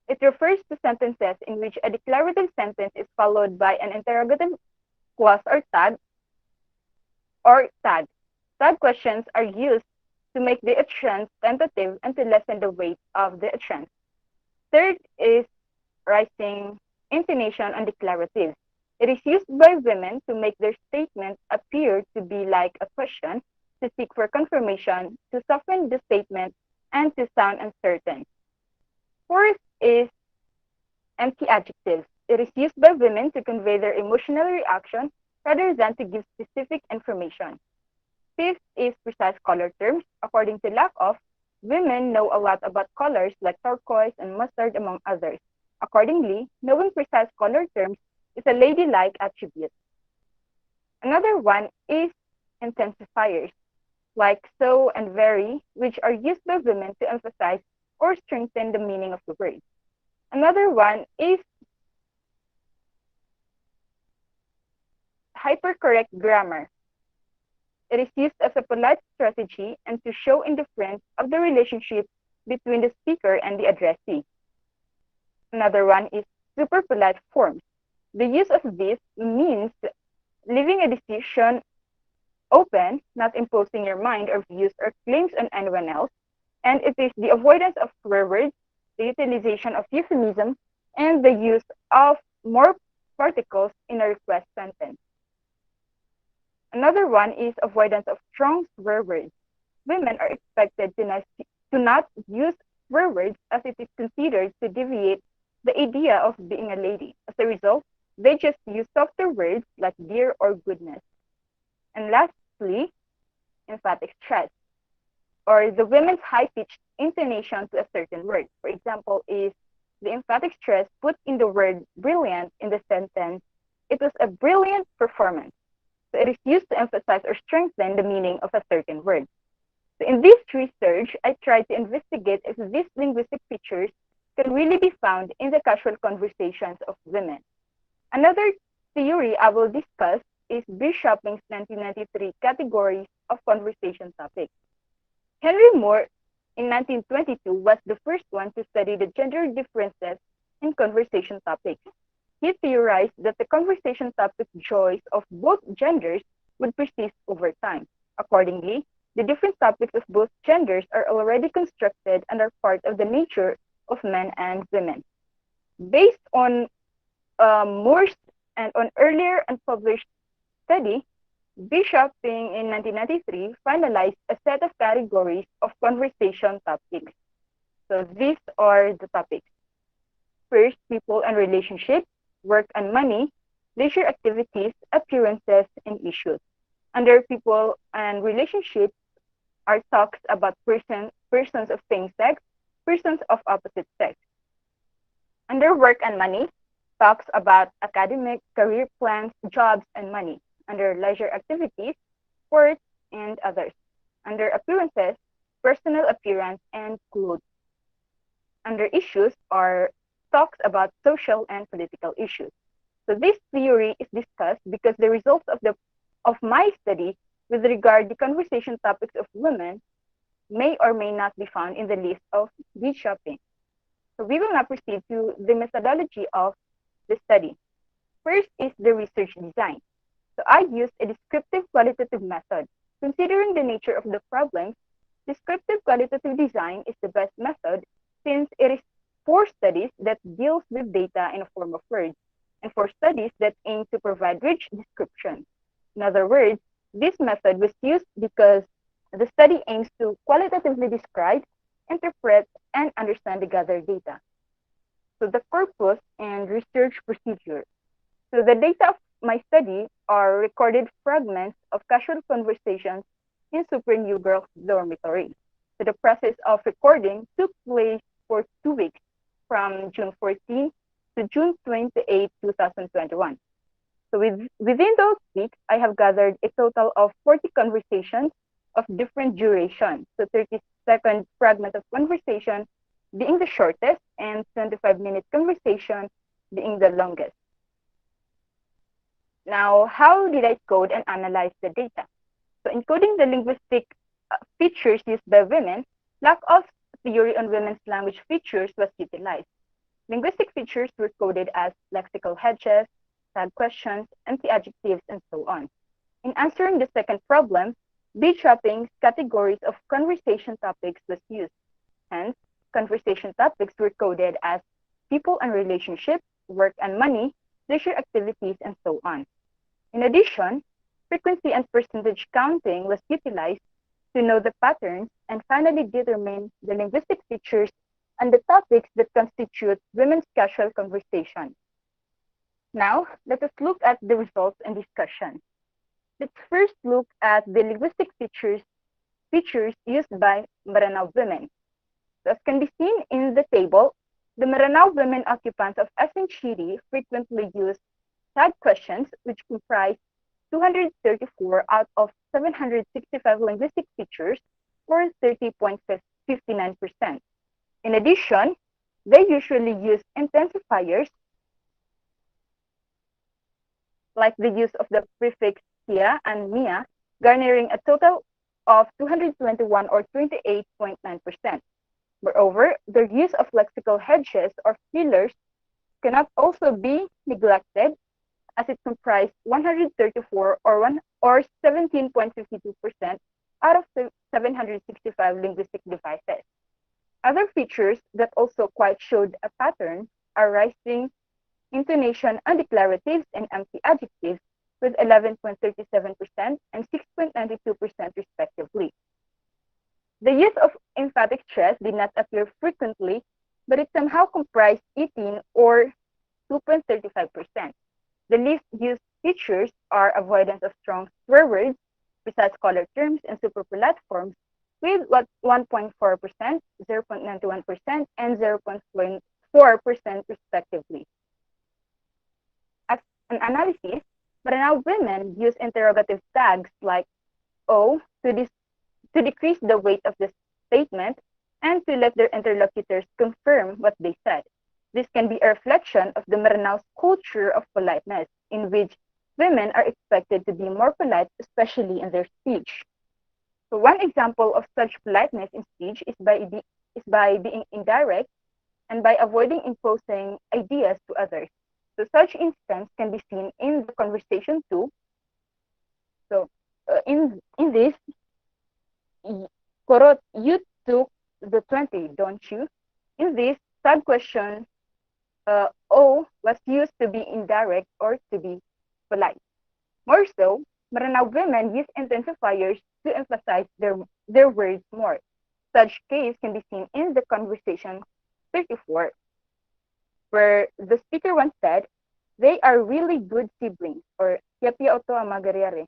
It refers to sentences in which a declarative sentence is followed by an interrogative clause or tag. Tag questions are used to make the utterance tentative and to lessen the weight of the utterance. Third is rising intonation and declarative. It is used by women to make their statement appear to be like a question, to seek for confirmation, to soften the statement, and to sound uncertain. Fourth is empty adjectives. It is used by women to convey their emotional reaction rather than to give specific information. Fifth is precise color terms. According to lack of, women know a lot about colors like turquoise and mustard, among others. Accordingly, knowing precise color terms is a ladylike attribute. Another one is intensifiers, like so and very, which are used by women to emphasize or strengthen the meaning of the word. Another one is hypercorrect grammar. It is used as a polite strategy and to show indifference of the relationship between the speaker and the addressee. Another one is super polite forms. The use of this means leaving a decision open, not imposing your mind or views or claims on anyone else, and it is the avoidance of swear words, the utilization of euphemism, and the use of more particles in a request sentence. Another one is avoidance of strong swear words. Women are expected to not use swear words as it is considered to deviate the idea of being a lady. As a result, they just use softer words like dear or goodness. And lastly, emphatic stress, or the women's high-pitched intonation to a certain word. For example, is the emphatic stress put in the word brilliant in the sentence, it was a brilliant performance. So it is used to emphasize or strengthen the meaning of a certain word. So in this research, I tried to investigate if these linguistic features can really be found in the casual conversations of women. Another theory I will discuss is Bishoping's 1993 categories of conversation topics. Henry Moore in 1922 was the first one to study the gender differences in conversation topics. He theorized that the conversation topic choice of both genders would persist over time. Accordingly, the different topics of both genders are already constructed and are part of the nature of men and women. Based on Moore's and on earlier unpublished study, Bishoping in 1993 finalized a set of categories of conversation topics. So these are the topics. First, people and relationships, work and money, leisure activities, appearances, and issues. Under people and relationships are talks about persons of same sex, persons of opposite sex. Under work and money, talks about academic, career plans, jobs, and money. Under leisure activities, sports, and others. Under appearances, personal appearance and clothes. Under issues are talks about social and political issues. So this theory is discussed because the results of my study with regard to conversation topics of women may or may not be found in the list of Bishoping. So we will now proceed to the methodology of the study. First is the research design. So I used a descriptive qualitative method. Considering the nature of the problems, descriptive qualitative design is the best method since it is for studies that deals with data in a form of words and for studies that aim to provide rich description. In other words, this method was used because the study aims to qualitatively describe, interpret, and understand the gathered data. So the corpus and research procedure. So the data of my study are recorded fragments of casual conversations in Super New Girls dormitory. So the process of recording took place for 2 weeks from June 14 to June 28, 2021. So within those weeks, I have gathered a total of 40 conversations of different durations. So 30-second fragment of conversation being the shortest and 25-minute conversation being the longest. Now, how did I code and analyze the data? So encoding the linguistic features used by women, lack of theory on women's language features was utilized. Linguistic features were coded as lexical hedges, tag questions, empty adjectives, and so on. In answering the second problem, Bishoping's categories of conversation topics was used. Hence, conversation topics were coded as people and relationships, work and money, leisure activities, and so on. In addition, frequency and percentage counting was utilized to know the patterns and finally determine the linguistic features and the topics that constitute women's casual conversation. Now, let us look at the results and discussion. Let's first look at the linguistic features used by Maranao women. So as can be seen in the table, the Maranao women occupants of Asinchiri frequently use tag questions, which comprise 234 out of 765 linguistic features, or 30.59%. In addition, they usually use intensifiers like the use of the prefix tia and mia, garnering a total of 221 or 28.9%. Moreover, the use of lexical hedges or fillers cannot also be neglected, as it comprised 134 or 17.52% out of 765 linguistic devices. Other features that also quite showed a pattern are rising intonation and declaratives and empty adjectives with 11.37% and 6.92% respectively. The use of emphatic stress did not appear frequently, but it somehow comprised 18 or 2.35%. The least used features are avoidance of strong swear words, precise color terms, and superfluous forms with 1.4%, 0.91%, and 0.4% respectively. As an analysis, Maranao women use interrogative tags like O to decrease the weight of the statement and to let their interlocutors confirm what they said. This can be a reflection of the Maranao's culture of politeness, in which women are expected to be more polite, especially in their speech. So one example of such politeness in speech is by being indirect and by avoiding imposing ideas to others. So such instance can be seen in the conversation too. So in this, Korot, you took the 20, don't you? In this sub question, O was used to be indirect or to be polite. More so, Maranao women use intensifiers to emphasize their words more. Such case can be seen in the conversation 34, where the speaker once said, "They are really good siblings," or "Yapia oto amagariare."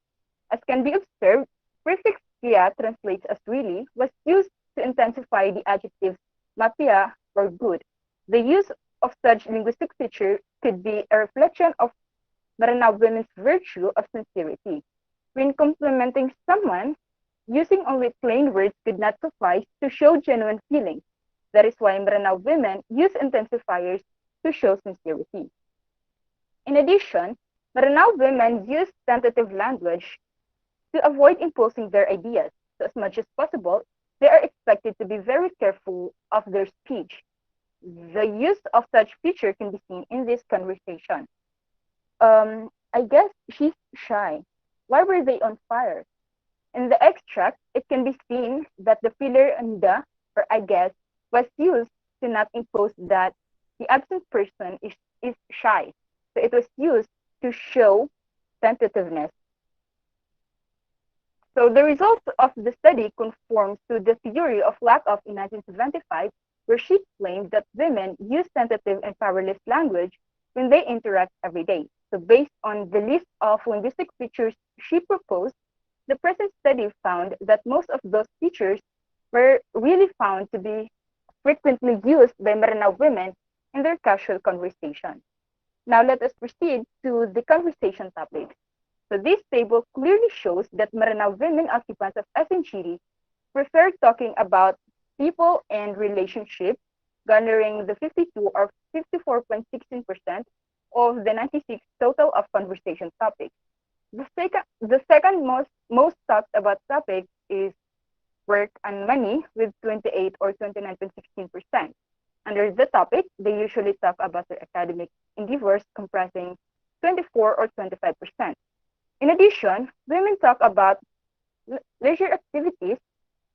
As can be observed, prefix kia translates as really was used to intensify the adjectives mapia or good. The use of such linguistic feature could be a reflection of Maranao women's virtue of sincerity. When complimenting someone, using only plain words could not suffice to show genuine feelings. That is why Maranao women use intensifiers to show sincerity. In addition, Maranao women use tentative language to avoid imposing their ideas. So as much as possible, they are expected to be very careful of their speech. The use of such feature can be seen in this conversation. I guess she's shy. Why were they on fire? In the extract, it can be seen that the filler "nda," or "I guess," was used to not impose that the absent person is shy. So it was used to show tentativeness. So the results of the study conforms to the theory of Lakoff in 1975, where she claimed that women use tentative and powerless language when they interact every day. So based on the list of linguistic features she proposed, the present study found that most of those features were really found to be frequently used by Maranao women in their casual conversation. Now let us proceed to the conversation topics. So this table clearly shows that Maranao women occupants of Asinchiri prefer talking about people and relationships, garnering the 52 or 54.16% of the 96 total of conversation topics. The second most talked about topic is work and money with 28 or 29.16%. Under the topic, they usually talk about their academic endeavors comprising 24 or 25%. In addition, women talk about leisure activities,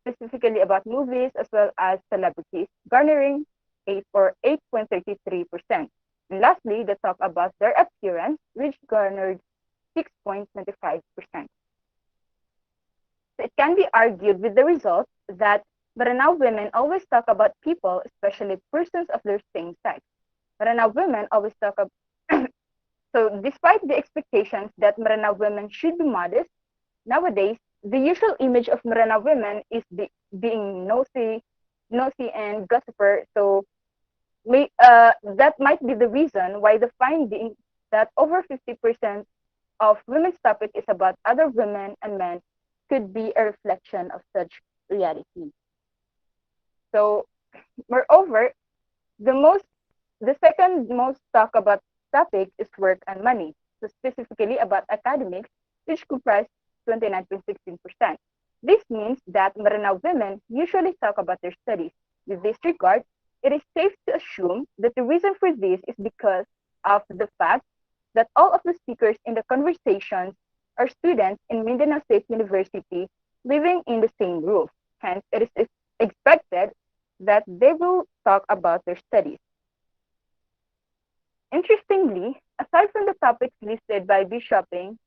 specifically about movies as well as celebrities, garnering 8 or 8.33%. And lastly, they talk about their appearance, which garnered 6.25%. So it can be argued with the result that Maranao women always talk about people, especially persons of their same sex. Maranao women always talk about so despite the expectations that Maranao women should be modest, Nowadays, the usual image of Marana women is being nosy and gossiper. So that might be the reason why the finding that over 50% of women's topic is about other women and men could be a reflection of such reality. So, moreover, the most the second most talk about topic is work and money, so specifically about academics, which comprise 29.16%. This means that Maranao women usually talk about their studies. With this regard, it is safe to assume that the reason for this is because of the fact that all of the speakers in the conversations are students in Mindanao State University living in the same roof. Hence, it is expected that they will talk about their studies. Interestingly, aside from the topics listed by Bishopping,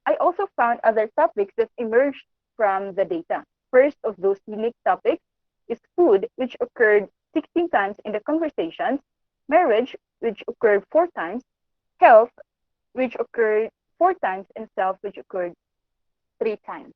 I also found other topics that emerged from the data. First of those unique topics is food, which occurred 16 times in the conversations, marriage, which occurred 4 times, health, which occurred 4 times, and self, which occurred 3 times.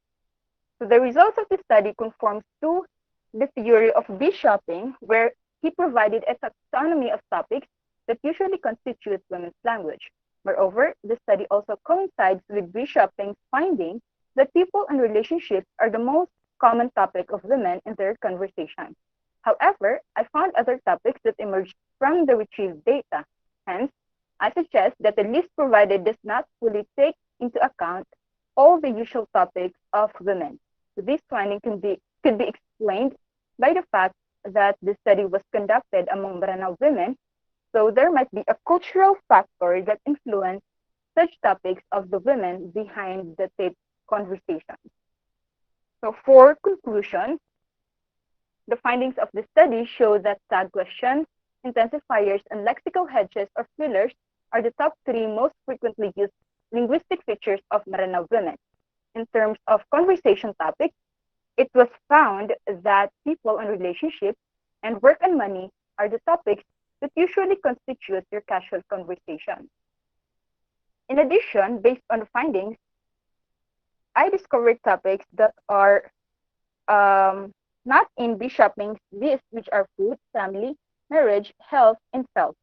So the results of the study conforms to the theory of Bishopping, where he provided a taxonomy of topics that usually constitute women's language. Moreover, the study also coincides with Bishopping's finding that people and relationships are the most common topic of women in their conversation. However, I found other topics that emerged from the retrieved data. Hence, I suggest that the list provided does not fully take into account all the usual topics of women. So this finding could be explained by the fact that the study was conducted among Maranao women, so there might be a cultural factor that influenced such topics of the women behind the tape conversation. So for conclusion, the findings of the study show that tag questions, intensifiers, and lexical hedges or fillers are the top three most frequently used linguistic features of Maranao women. In terms of conversation topics, it was found that people and relationships and work and money are the topics that usually constitute your casual conversation. In addition, based on the findings, I discovered topics that are not in Bishopping's list, which are food, family, marriage, health, and self.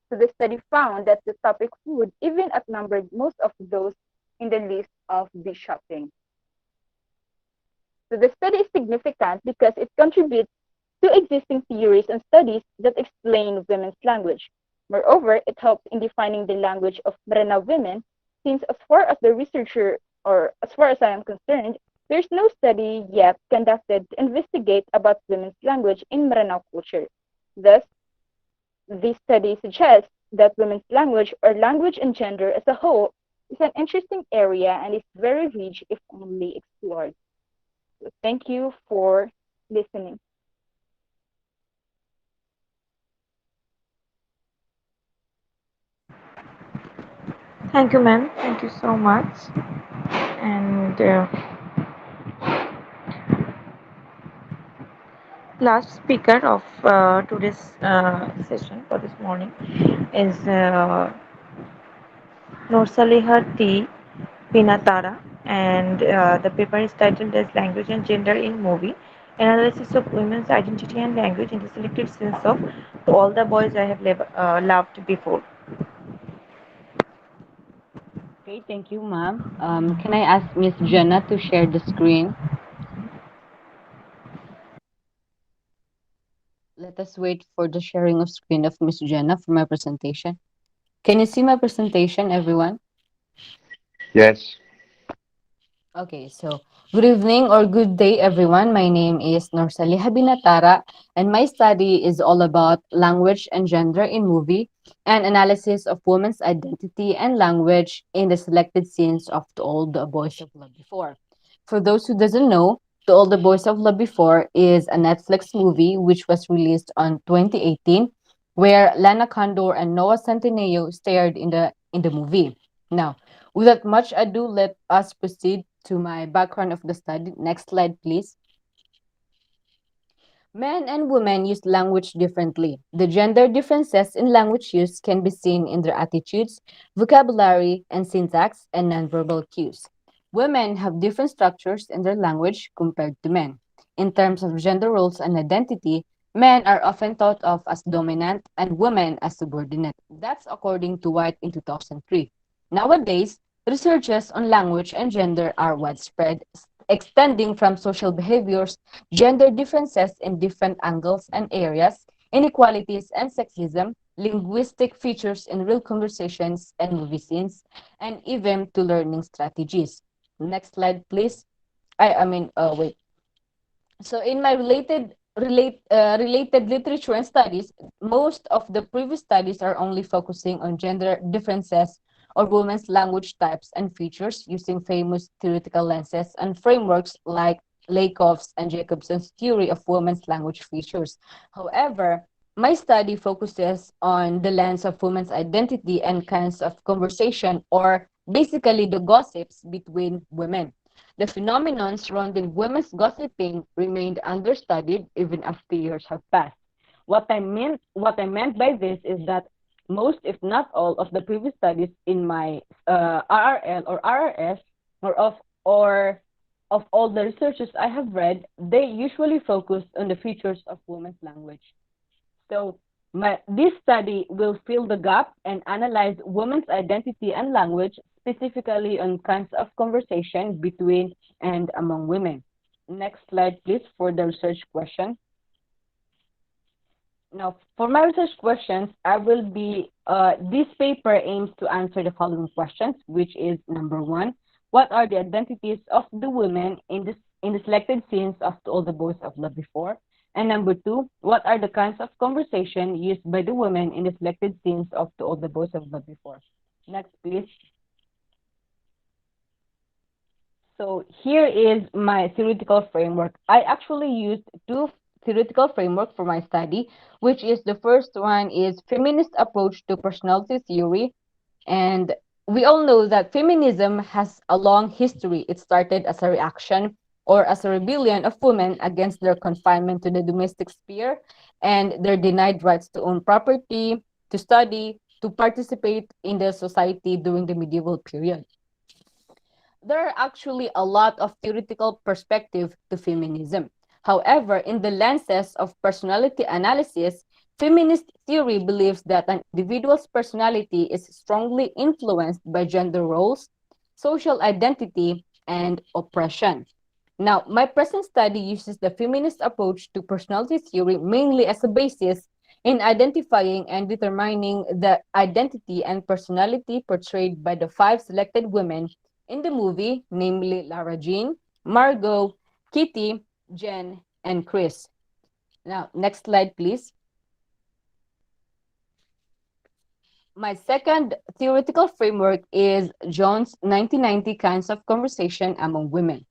So the study found that the topic food even outnumbered most of those in the list of Bishopping. So the study is significant because it contributes to existing theories and studies that explain women's language. Moreover, it helps in defining the language of Maranao women, since as far as the researcher, or as far as I am concerned, there's no study yet conducted to investigate about women's language in Maranao culture. Thus, this study suggests that women's language, or language and gender as a whole, is an interesting area and is very rich if only explored. So thank you for listening. Thank you, ma'am. Thank you so much. And last speaker of today's session for this morning is Norsaliha T. Pinatara, and the paper is titled as Language and Gender in Movie, Analysis of Women's Identity and Language in the Selected Sense of To All the Boys I Have Loved Before. Okay, thank you, ma'am. Can I ask Miss Jenna to share the screen? Let us wait for the sharing of screen of Miss Jenna for my presentation. Can you see my presentation, everyone? Yes. Okay, so good evening or good day, everyone. My name is Norsaliha Binatara, and my study is all about language and gender in movie and analysis of women's identity and language in the selected scenes of To All the Boys I've Loved Before. For those who doesn't know, To All the Boys I've Loved Before is a Netflix movie which was released on 2018, where Lana Condor and Noah Centineo starred in the movie. Now, without much ado, let us proceed to my background of the study. Next slide, please. Men and women use language differently. The gender differences in language use can be seen in their attitudes, vocabulary, and syntax, and nonverbal cues. Women have different structures in their language compared to men. In terms of gender roles and identity, men are often thought of as dominant and women as subordinate. That's according to White in 2003. Nowadays, researches on language and gender are widespread, extending from social behaviors, gender differences in different angles and areas, inequalities and sexism, linguistic features in real conversations and movie scenes, and even to learning strategies. Next slide, please. Wait. So in my related literature and studies, most of the previous studies are only focusing on gender differences or women's language types and features using famous theoretical lenses and frameworks like Lakoff's and Jacobson's theory of women's language features. However, my study focuses on the lens of women's identity and kinds of conversation, or basically the gossips between women. The phenomenon surrounding women's gossiping remained understudied even after years have passed. What I meant by this is that most, if not all, of the previous studies in my RRL or RRS, or of all the researches I have read, they usually focus on the features of women's language. So this study will fill the gap and analyze women's identity and language, specifically on kinds of conversation between and among women. Next slide, please, for the research question. Now, for my research questions, this paper aims to answer the following questions, which is number one, what are the identities of the women in the selected scenes of To All the Boys of Love Before? And number two, what are the kinds of conversation used by the women in the selected scenes of To All the Boys of Love Before? Next, please. So here is my theoretical framework. I actually used two theoretical framework for my study, which is the first one is feminist approach to personality theory. And we all know that feminism has a long history. It started as a reaction or as a rebellion of women against their confinement to the domestic sphere and their denied rights to own property, to study, to participate in the society during the medieval period. There are actually a lot of theoretical perspective to feminism. However, in the lenses of personality analysis, feminist theory believes that an individual's personality is strongly influenced by gender roles, social identity, and oppression. Now, my present study uses the feminist approach to personality theory mainly as a basis in identifying and determining the identity and personality portrayed by the five selected women in the movie, namely Lara Jean, Margot, Kitty, Jen, and Chris. Now, next slide, please. My second theoretical framework is Jones' 1990 Kinds of Conversation Among Women.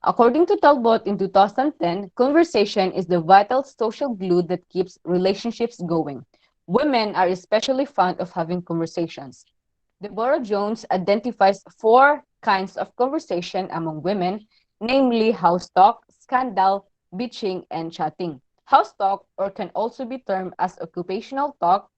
According to Talbot in 2010, conversation is the vital social glue that keeps relationships going. Women are especially fond of having conversations. Deborah Jones identifies four kinds of conversation among women, namely house talk, scandal, bitching, and chatting. House talk, or can also be termed as occupational talk,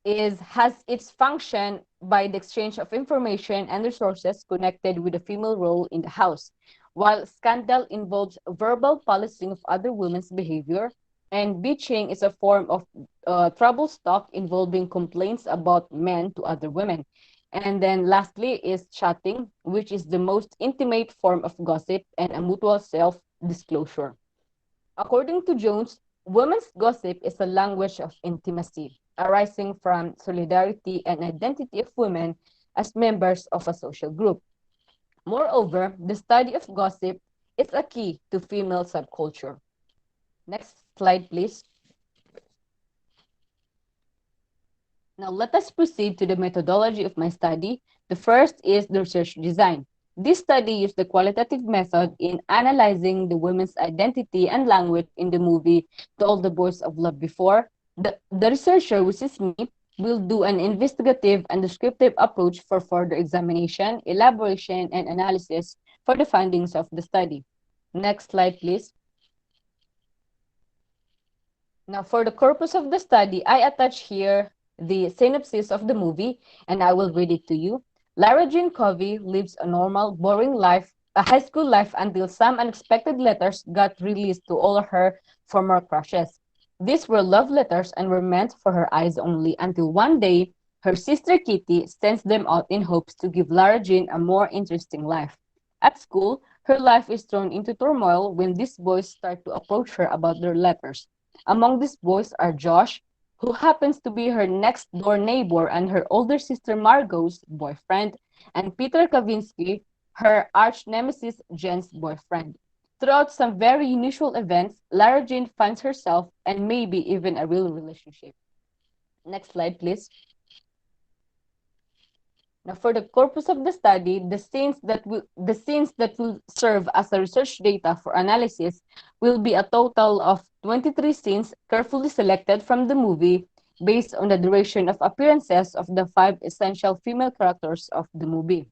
has its function by the exchange of information and resources connected with the female role in the house, while scandal involves verbal policing of other women's behavior, and bitching is a form of trouble talk involving complaints about men to other women. And then lastly is chatting, which is the most intimate form of gossip and a mutual self-disclosure. According to Jones, women's gossip is a language of intimacy, arising from solidarity and identity of women as members of a social group. Moreover, the study of gossip is a key to female subculture. Next slide, please. Now, let us proceed to the methodology of my study. The first is the research design. This study used the qualitative method in analyzing the women's identity and language in the movie To All the Boys of Love Before. The researcher, which is me, will do an investigative and descriptive approach for further examination, elaboration, and analysis for the findings of the study. Next slide, please. Now, for the corpus of the study, I attach here the synopsis of the movie, and I will read it to you. Lara Jean Covey lives a normal, boring life, a high school life until some unexpected letters got released to all her former crushes. These were love letters and were meant for her eyes only until one day her sister Kitty sends them out in hopes to give Lara Jean a more interesting life. At school, her life is thrown into turmoil when these boys start to approach her about their letters. Among these boys are Josh, who happens to be her next door neighbor and her older sister Margot's boyfriend, and Peter Kavinsky, her arch nemesis Jen's boyfriend. Throughout some very unusual events, Lara Jean finds herself and maybe even a real relationship. Next slide, please. Now, for the corpus of the study, the scenes that will serve as a research data for analysis will be a total of 23 scenes carefully selected from the movie based on the duration of appearances of the 5 essential female characters of the movie.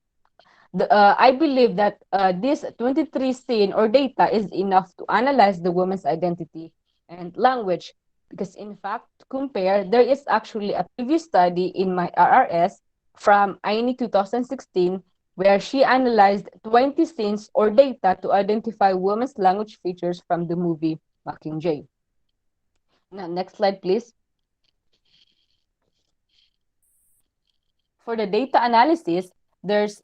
I believe that this 23 scene or data is enough to analyze the woman's identity and language because in fact, to compare, there is actually a previous study in my RRS from INI 2016 where she analyzed 20 scenes or data to identify women's language features from the movie Mockingjay. Now, next slide, please. For the data analysis, there's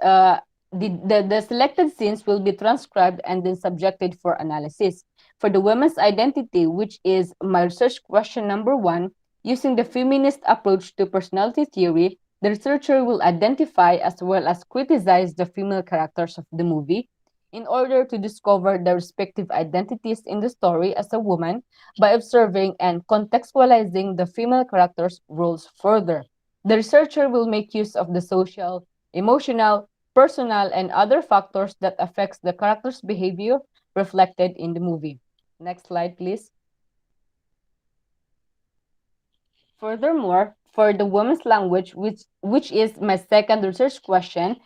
the selected scenes will be transcribed and then subjected for analysis. For the women's identity, which is my research question number 1, using the feminist approach to personality theory, the researcher will identify as well as criticize the female characters of the movie in order to discover the respective identities in the story as a woman by observing and contextualizing the female characters' roles further. The researcher will make use of the social, emotional, personal, and other factors that affects the character's behavior reflected in the movie. Next slide, please. Furthermore, for the woman's language, which is my second research question,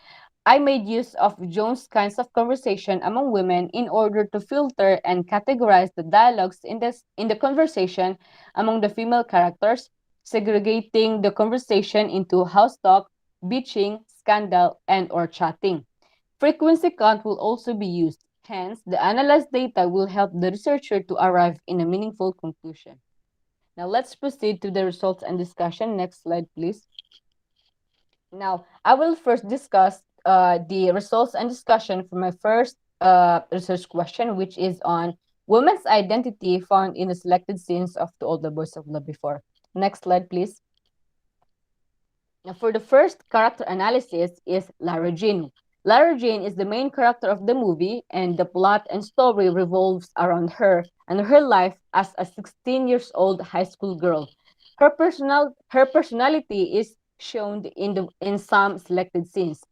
I made use of Jones' kinds of conversation among women in order to filter and categorize the dialogues in the conversation among the female characters, segregating the conversation into house talk, bitching, scandal, and or chatting. Frequency count will also be used. Hence, the analyzed data will help the researcher to arrive in a meaningful conclusion. Now, let's proceed to the results and discussion. Next slide, please. Now, I will first discuss the results and discussion for my first research question, which is on women's identity found in the selected scenes of To All the Boys I've Loved Before. Next slide, please. Now, for the first character analysis is Lara Jean. Lara Jean is the main character of the movie, and the plot and story revolves around her and her life as a 16 years old high school girl. Her personality is shown in some selected scenes.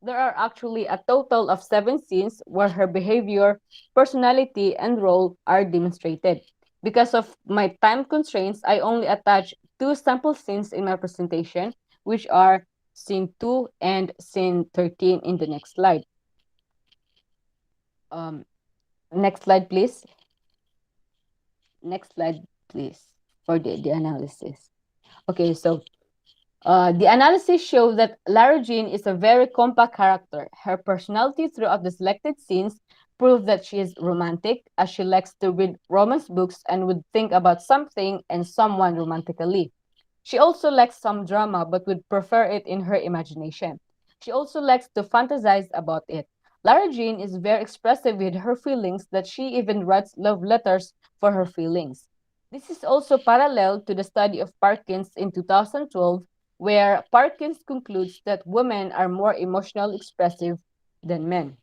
There are actually a total of 7 scenes where her behavior, personality, and role are demonstrated. Because of my time constraints, I only attach 2 sample scenes in my presentation, which are scene 2 and scene 13 in the next slide. Next slide, please. Next slide, please, for the analysis. Okay, so the analysis shows that Lara Jean is a very compact character. Her personality throughout the selected scenes prove that she is romantic, as she likes to read romance books and would think about something and someone romantically. She also likes some drama but would prefer it in her imagination. She also likes to fantasize about it. Lara Jean is very expressive with her feelings that she even writes love letters for her feelings. This is also parallel to the study of Parkins in 2012, where Parkins concludes that women are more emotionally expressive than men.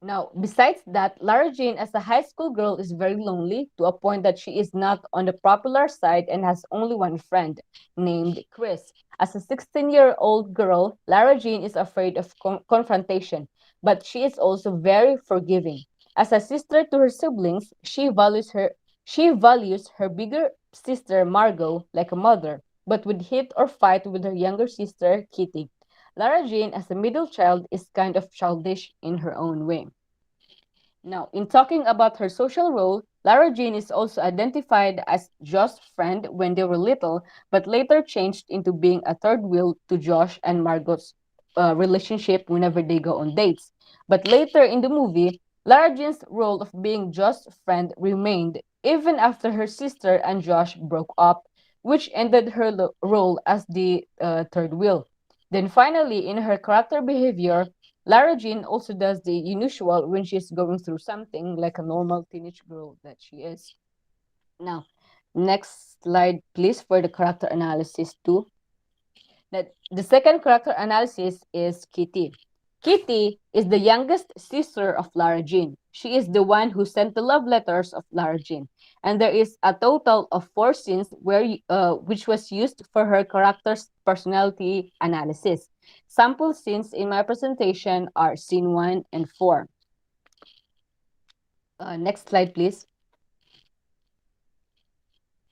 Now, besides that, Lara Jean as a high school girl is very lonely to a point that she is not on the popular side and has only one friend named Chris. As a 16-year-old girl, Lara Jean is afraid of confrontation, but she is also very forgiving. As a sister to her siblings, she values her bigger sister Margot like a mother, but would hit or fight with her younger sister Kitty. Lara Jean, as a middle child, is kind of childish in her own way. Now, in talking about her social role, Lara Jean is also identified as Josh's friend when they were little, but later changed into being a third wheel to Josh and Margot's relationship whenever they go on dates. But later in the movie, Lara Jean's role of being Josh's friend remained even after her sister and Josh broke up, which ended her role as the third wheel. Then finally, in her character behavior, Lara Jean also does the unusual when she's going through something like a normal teenage girl that she is. Now, next slide, please, for the character analysis too. That the second character analysis is Kitty. Kitty is the youngest sister of Lara Jean. She is the one who sent the love letters of Lara Jean. And there is a total of 4 scenes which was used for her character's personality analysis. Sample scenes in my presentation are scene 1 and 4. Next slide, please.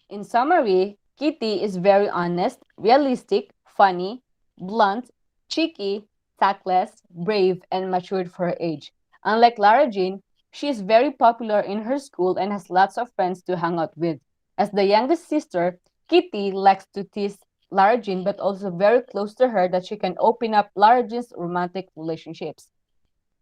In summary, Kitty is very honest, realistic, funny, blunt, cheeky, tactless, brave, and matured for her age. Unlike Lara Jean, she is very popular in her school and has lots of friends to hang out with. As the youngest sister, Kitty likes to tease Lara Jean but also very close to her that she can open up Lara Jean's romantic relationships.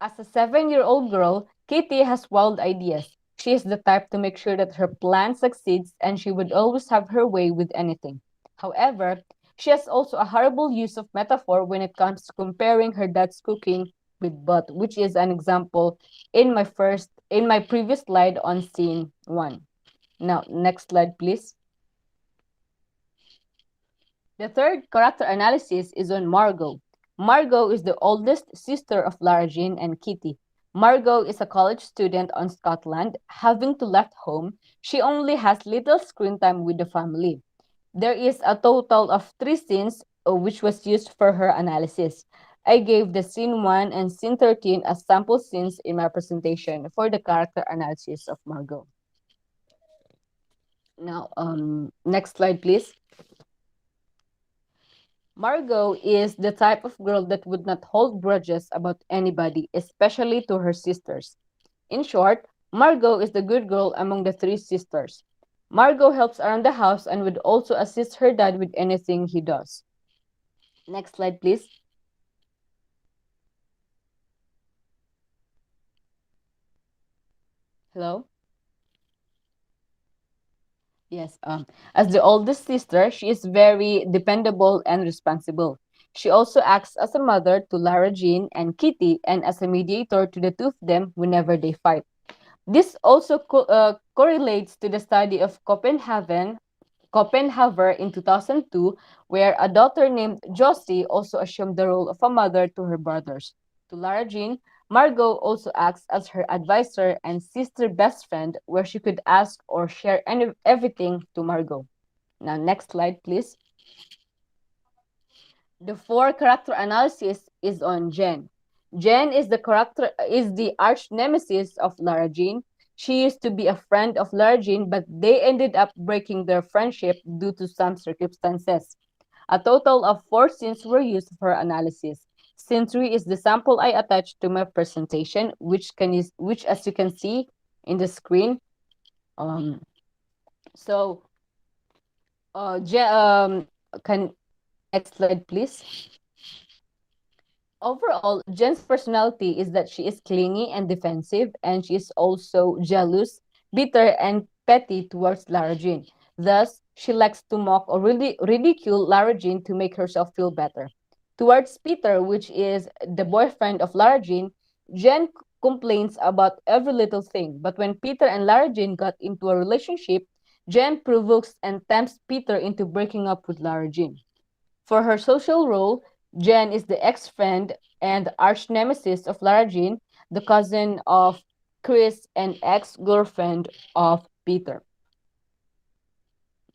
As a 7-year-old girl, Kitty has wild ideas. She is the type to make sure that her plan succeeds and she would always have her way with anything. However, she has also a horrible use of metaphor when it comes to comparing her dad's cooking with butt, which is an example in my previous slide on scene 1. Now, next slide, please. The third character analysis is on Margot. Margot is the oldest sister of Lara Jean and Kitty. Margot is a college student on Scotland. Having to left home, she only has little screen time with the family. There is a total of 3 scenes which was used for her analysis. I gave the scene 1 and scene 13 as sample scenes in my presentation for the character analysis of Margot. Now, next slide, please. Margot is the type of girl that would not hold grudges about anybody, especially to her sisters. In short, Margot is the good girl among the 3 sisters. Margot helps around the house and would also assist her dad with anything he does. Next slide, please. Hello? Yes, as the oldest sister, she is very dependable and responsible. She also acts as a mother to Lara Jean and Kitty and as a mediator to the two of them whenever they fight. This also correlates to the study of Copenhagen in 2002, where a daughter named Josie also assumed the role of a mother to her brothers. To Lara Jean, Margot also acts as her advisor and sister best friend, where she could ask or share everything to Margot. Now, next slide, please. The 4 character analysis is on Jen. Jen is the arch nemesis of Lara Jean. She used to be a friend of Lara Jean, but they ended up breaking their friendship due to some circumstances. A total of 4 scenes were used for analysis. Scene 3 is the sample I attached to my presentation, which as you can see in the screen. So, next slide, please. Overall, Jen's personality is that she is clingy and defensive, and she is also jealous, bitter, and petty towards Lara Jean. Thus, she likes to mock or ridicule Lara Jean to make herself feel better. Towards Peter, which is the boyfriend of Lara Jean, Jen complains about every little thing. But when Peter and Lara Jean got into a relationship, Jen provokes and tempts Peter into breaking up with Lara Jean. For her social role, Jen is the ex-friend and arch nemesis of Lara Jean, the cousin of Chris, and ex-girlfriend of Peter.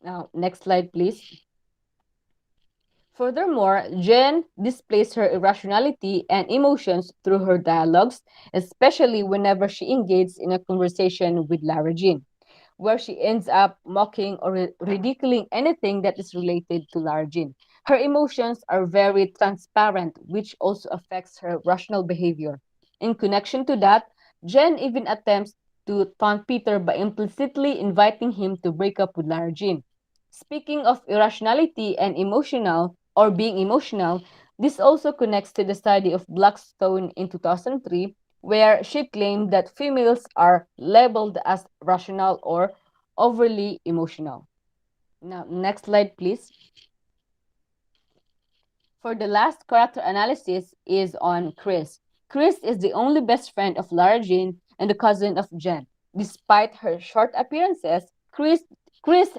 Now, next slide, please. Furthermore, Jen displays her irrationality and emotions through her dialogues, especially whenever she engages in a conversation with Lara Jean, where she ends up mocking or ridiculing anything that is related to Lara Jean. Her emotions are very transparent, which also affects her rational behavior. In connection to that, Jen even attempts to taunt Peter by implicitly inviting him to break up with Lara Jean. Speaking of irrationality and emotional or being emotional, this also connects to the study of Blackstone in 2003, where she claimed that females are labeled as rational or overly emotional. Now, next slide, please. For the last character analysis is on Chris. Chris is the only best friend of Lara Jean and the cousin of Jen. Despite her short appearances, Chris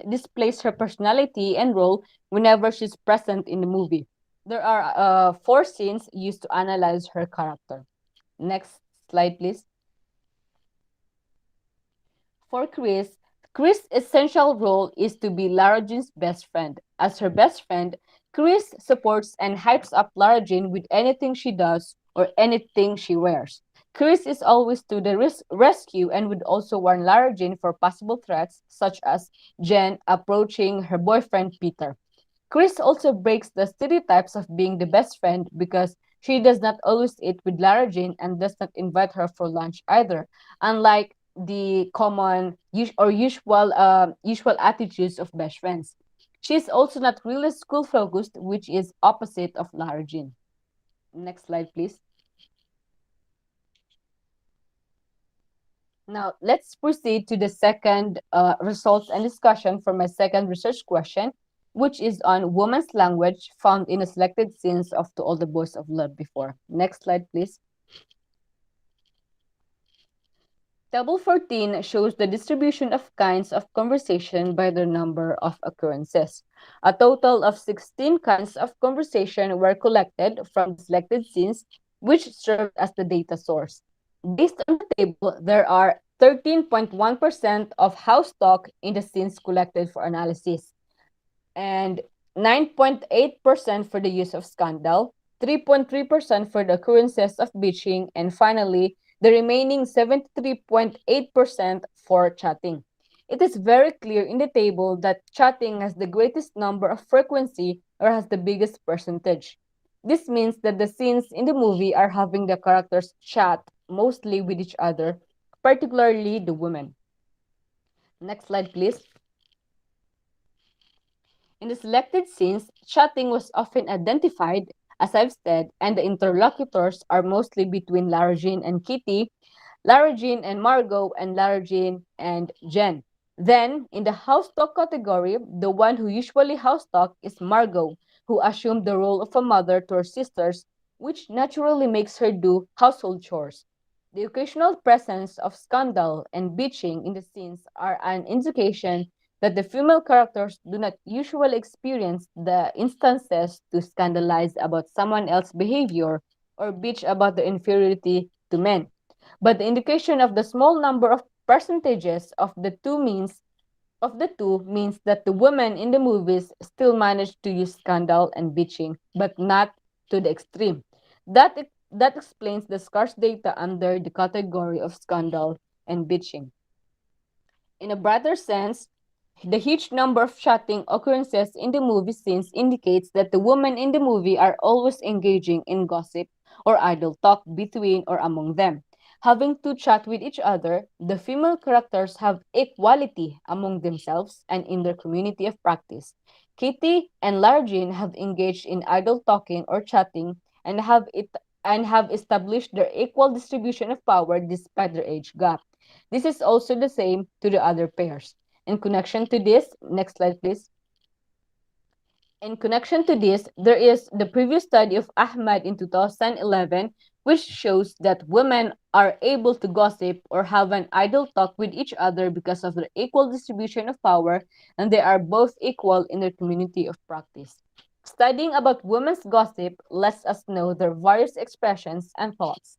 displays her personality and role whenever she's present in the movie. There are four scenes used to analyze her character. Next slide, please. For Chris' essential role is to be Lara Jean's best friend. As her best friend, Chris supports and hypes up Lara Jean with anything she does or anything she wears. Chris is always to the rescue and would also warn Lara Jean for possible threats, such as Jen approaching her boyfriend Peter. Chris also breaks the stereotypes of being the best friend because she does not always eat with Lara Jean and does not invite her for lunch either, unlike the common usual attitudes of best friends. She is also not really school focused, which is opposite of Lara Jean. Next slide, please. Now, let's proceed to the second results and discussion for my second research question, which is on woman's language found in a selected scenes of To All the Boys I've Loved Before. Next slide, please. Table 14 shows the distribution of kinds of conversation by their number of occurrences. A total of 16 kinds of conversation were collected from the selected scenes, which served as the data source. Based on the table, there are 13.1% of house talk in the scenes collected for analysis, and 9.8% for the use of scandal, 3.3% for the occurrences of bitching, and finally, the remaining 73.8% for chatting. It is very clear in the table that chatting has the greatest number of frequency or has the biggest percentage. This means that the scenes in the movie are having the characters chat mostly with each other, particularly the women. Next slide, please. In the selected scenes, chatting was often identified, as I've said, and the interlocutors are mostly between Lara Jean and Kitty, Lara Jean and Margot, and Lara Jean and Jen. Then, in the house talk category, the one who usually house talk is Margot, who assumed the role of a mother to her sisters, which naturally makes her do household chores. The occasional presence of scandal and bitching in the scenes are an indication that the female characters do not usually experience the instances to scandalize about someone else's behavior or bitch about their inferiority to men. But the indication of the small number of percentages of the two means that the women in the movies still manage to use scandal and bitching, but not to the extreme. That explains the scarce data under the category of scandal and bitching. In a broader sense, the huge number of chatting occurrences in the movie scenes indicates that the women in the movie are always engaging in gossip or idle talk between or among them. Having to chat with each other, the female characters have equality among themselves and in their community of practice. Kitty and Largin have engaged in idle talking or chatting and have established their equal distribution of power despite their age gap. This is also the same to the other pairs. In connection to this, next slide please. In connection to this, there is the previous study of Ahmad in 2011, which shows that women are able to gossip or have an idle talk with each other because of their equal distribution of power, and they are both equal in their community of practice. Studying about women's gossip lets us know their various expressions and thoughts.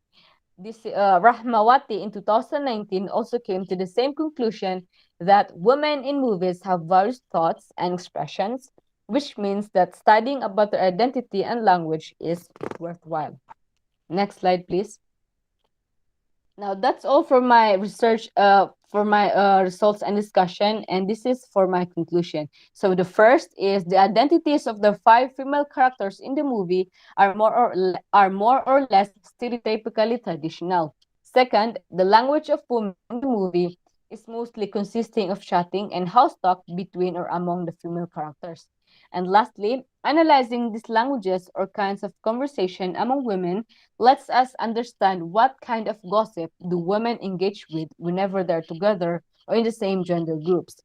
This Rahmawati in 2019 also came to the same conclusion that women in movies have various thoughts and expressions, which means that studying about their identity and language is worthwhile. Next slide, please. Now, that's all for my research, for my results and discussion, and this is for my conclusion. So the first is the identities of the 5 female characters in the movie are more or less stereotypically traditional. Second, the language of women in the movie is mostly consisting of chatting and house talk between or among the female characters. And lastly, analyzing these languages or kinds of conversation among women lets us understand what kind of gossip do women engage with whenever they're together or in the same gender groups.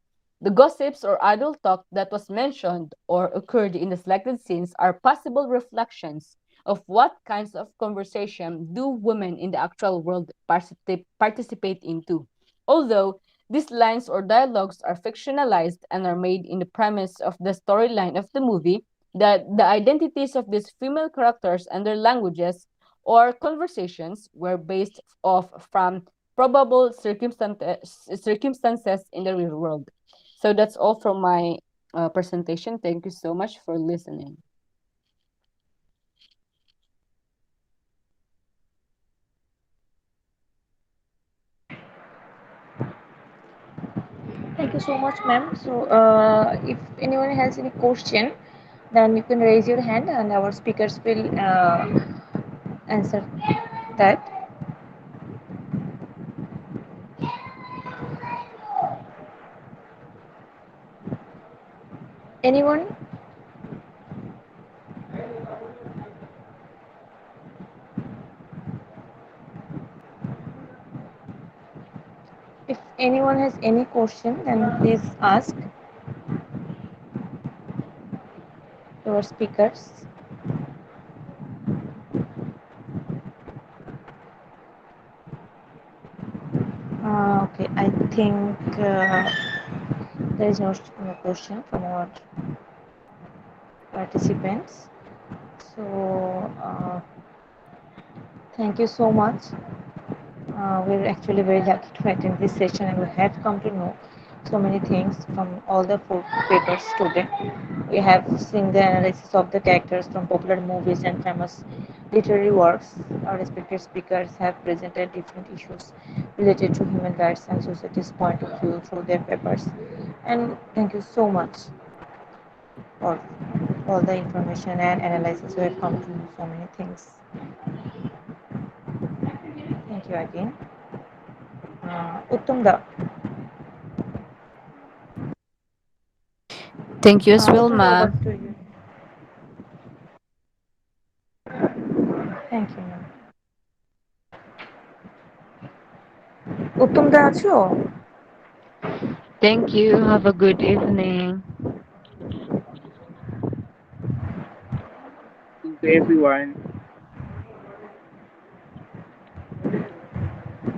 The gossips or idle talk that was mentioned or occurred in the selected scenes are possible reflections of what kinds of conversation do women in the actual world participate into. Although these lines or dialogues are fictionalized and are made in the premise of the storyline of the movie, that the identities of these female characters and their languages or conversations were based off from probable circumstances in the real world. So that's all from my presentation. Thank you so much for listening. Thank you so much, ma'am. So, if anyone has any question, then you can raise your hand, and our speakers will answer that. Anyone? If anyone has any question, then please ask our speakers. Okay, I think there is no question from our participants. So, thank you so much. We're actually very lucky to attend this session, and we have come to know so many things from all the four papers today. We have seen the analysis of the characters from popular movies and famous literary works. Our respected speakers have presented different issues related to human rights and society's point of view through their papers. And thank you so much for all the information and analysis. We have come to know so many things. Thank you again. Uttam da. Thank you as well, Uttam da, over ma'am. to you. Thank you, ma'am. Uttam da aছো? Thank you. Have a good evening. Thank you, everyone.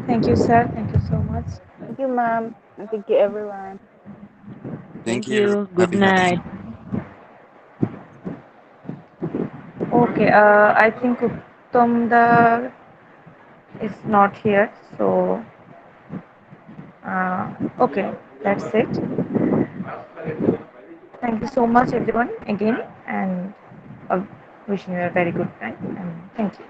Thank you, sir. Thank you so much. Thank you, ma'am, and thank you, everyone. Thank Thank you. you. Have Good a nice night. Okay, I think Uttam da is not here, so okay, that's it. Thank you so much, everyone, again, and wishing you a very good night, and thank you.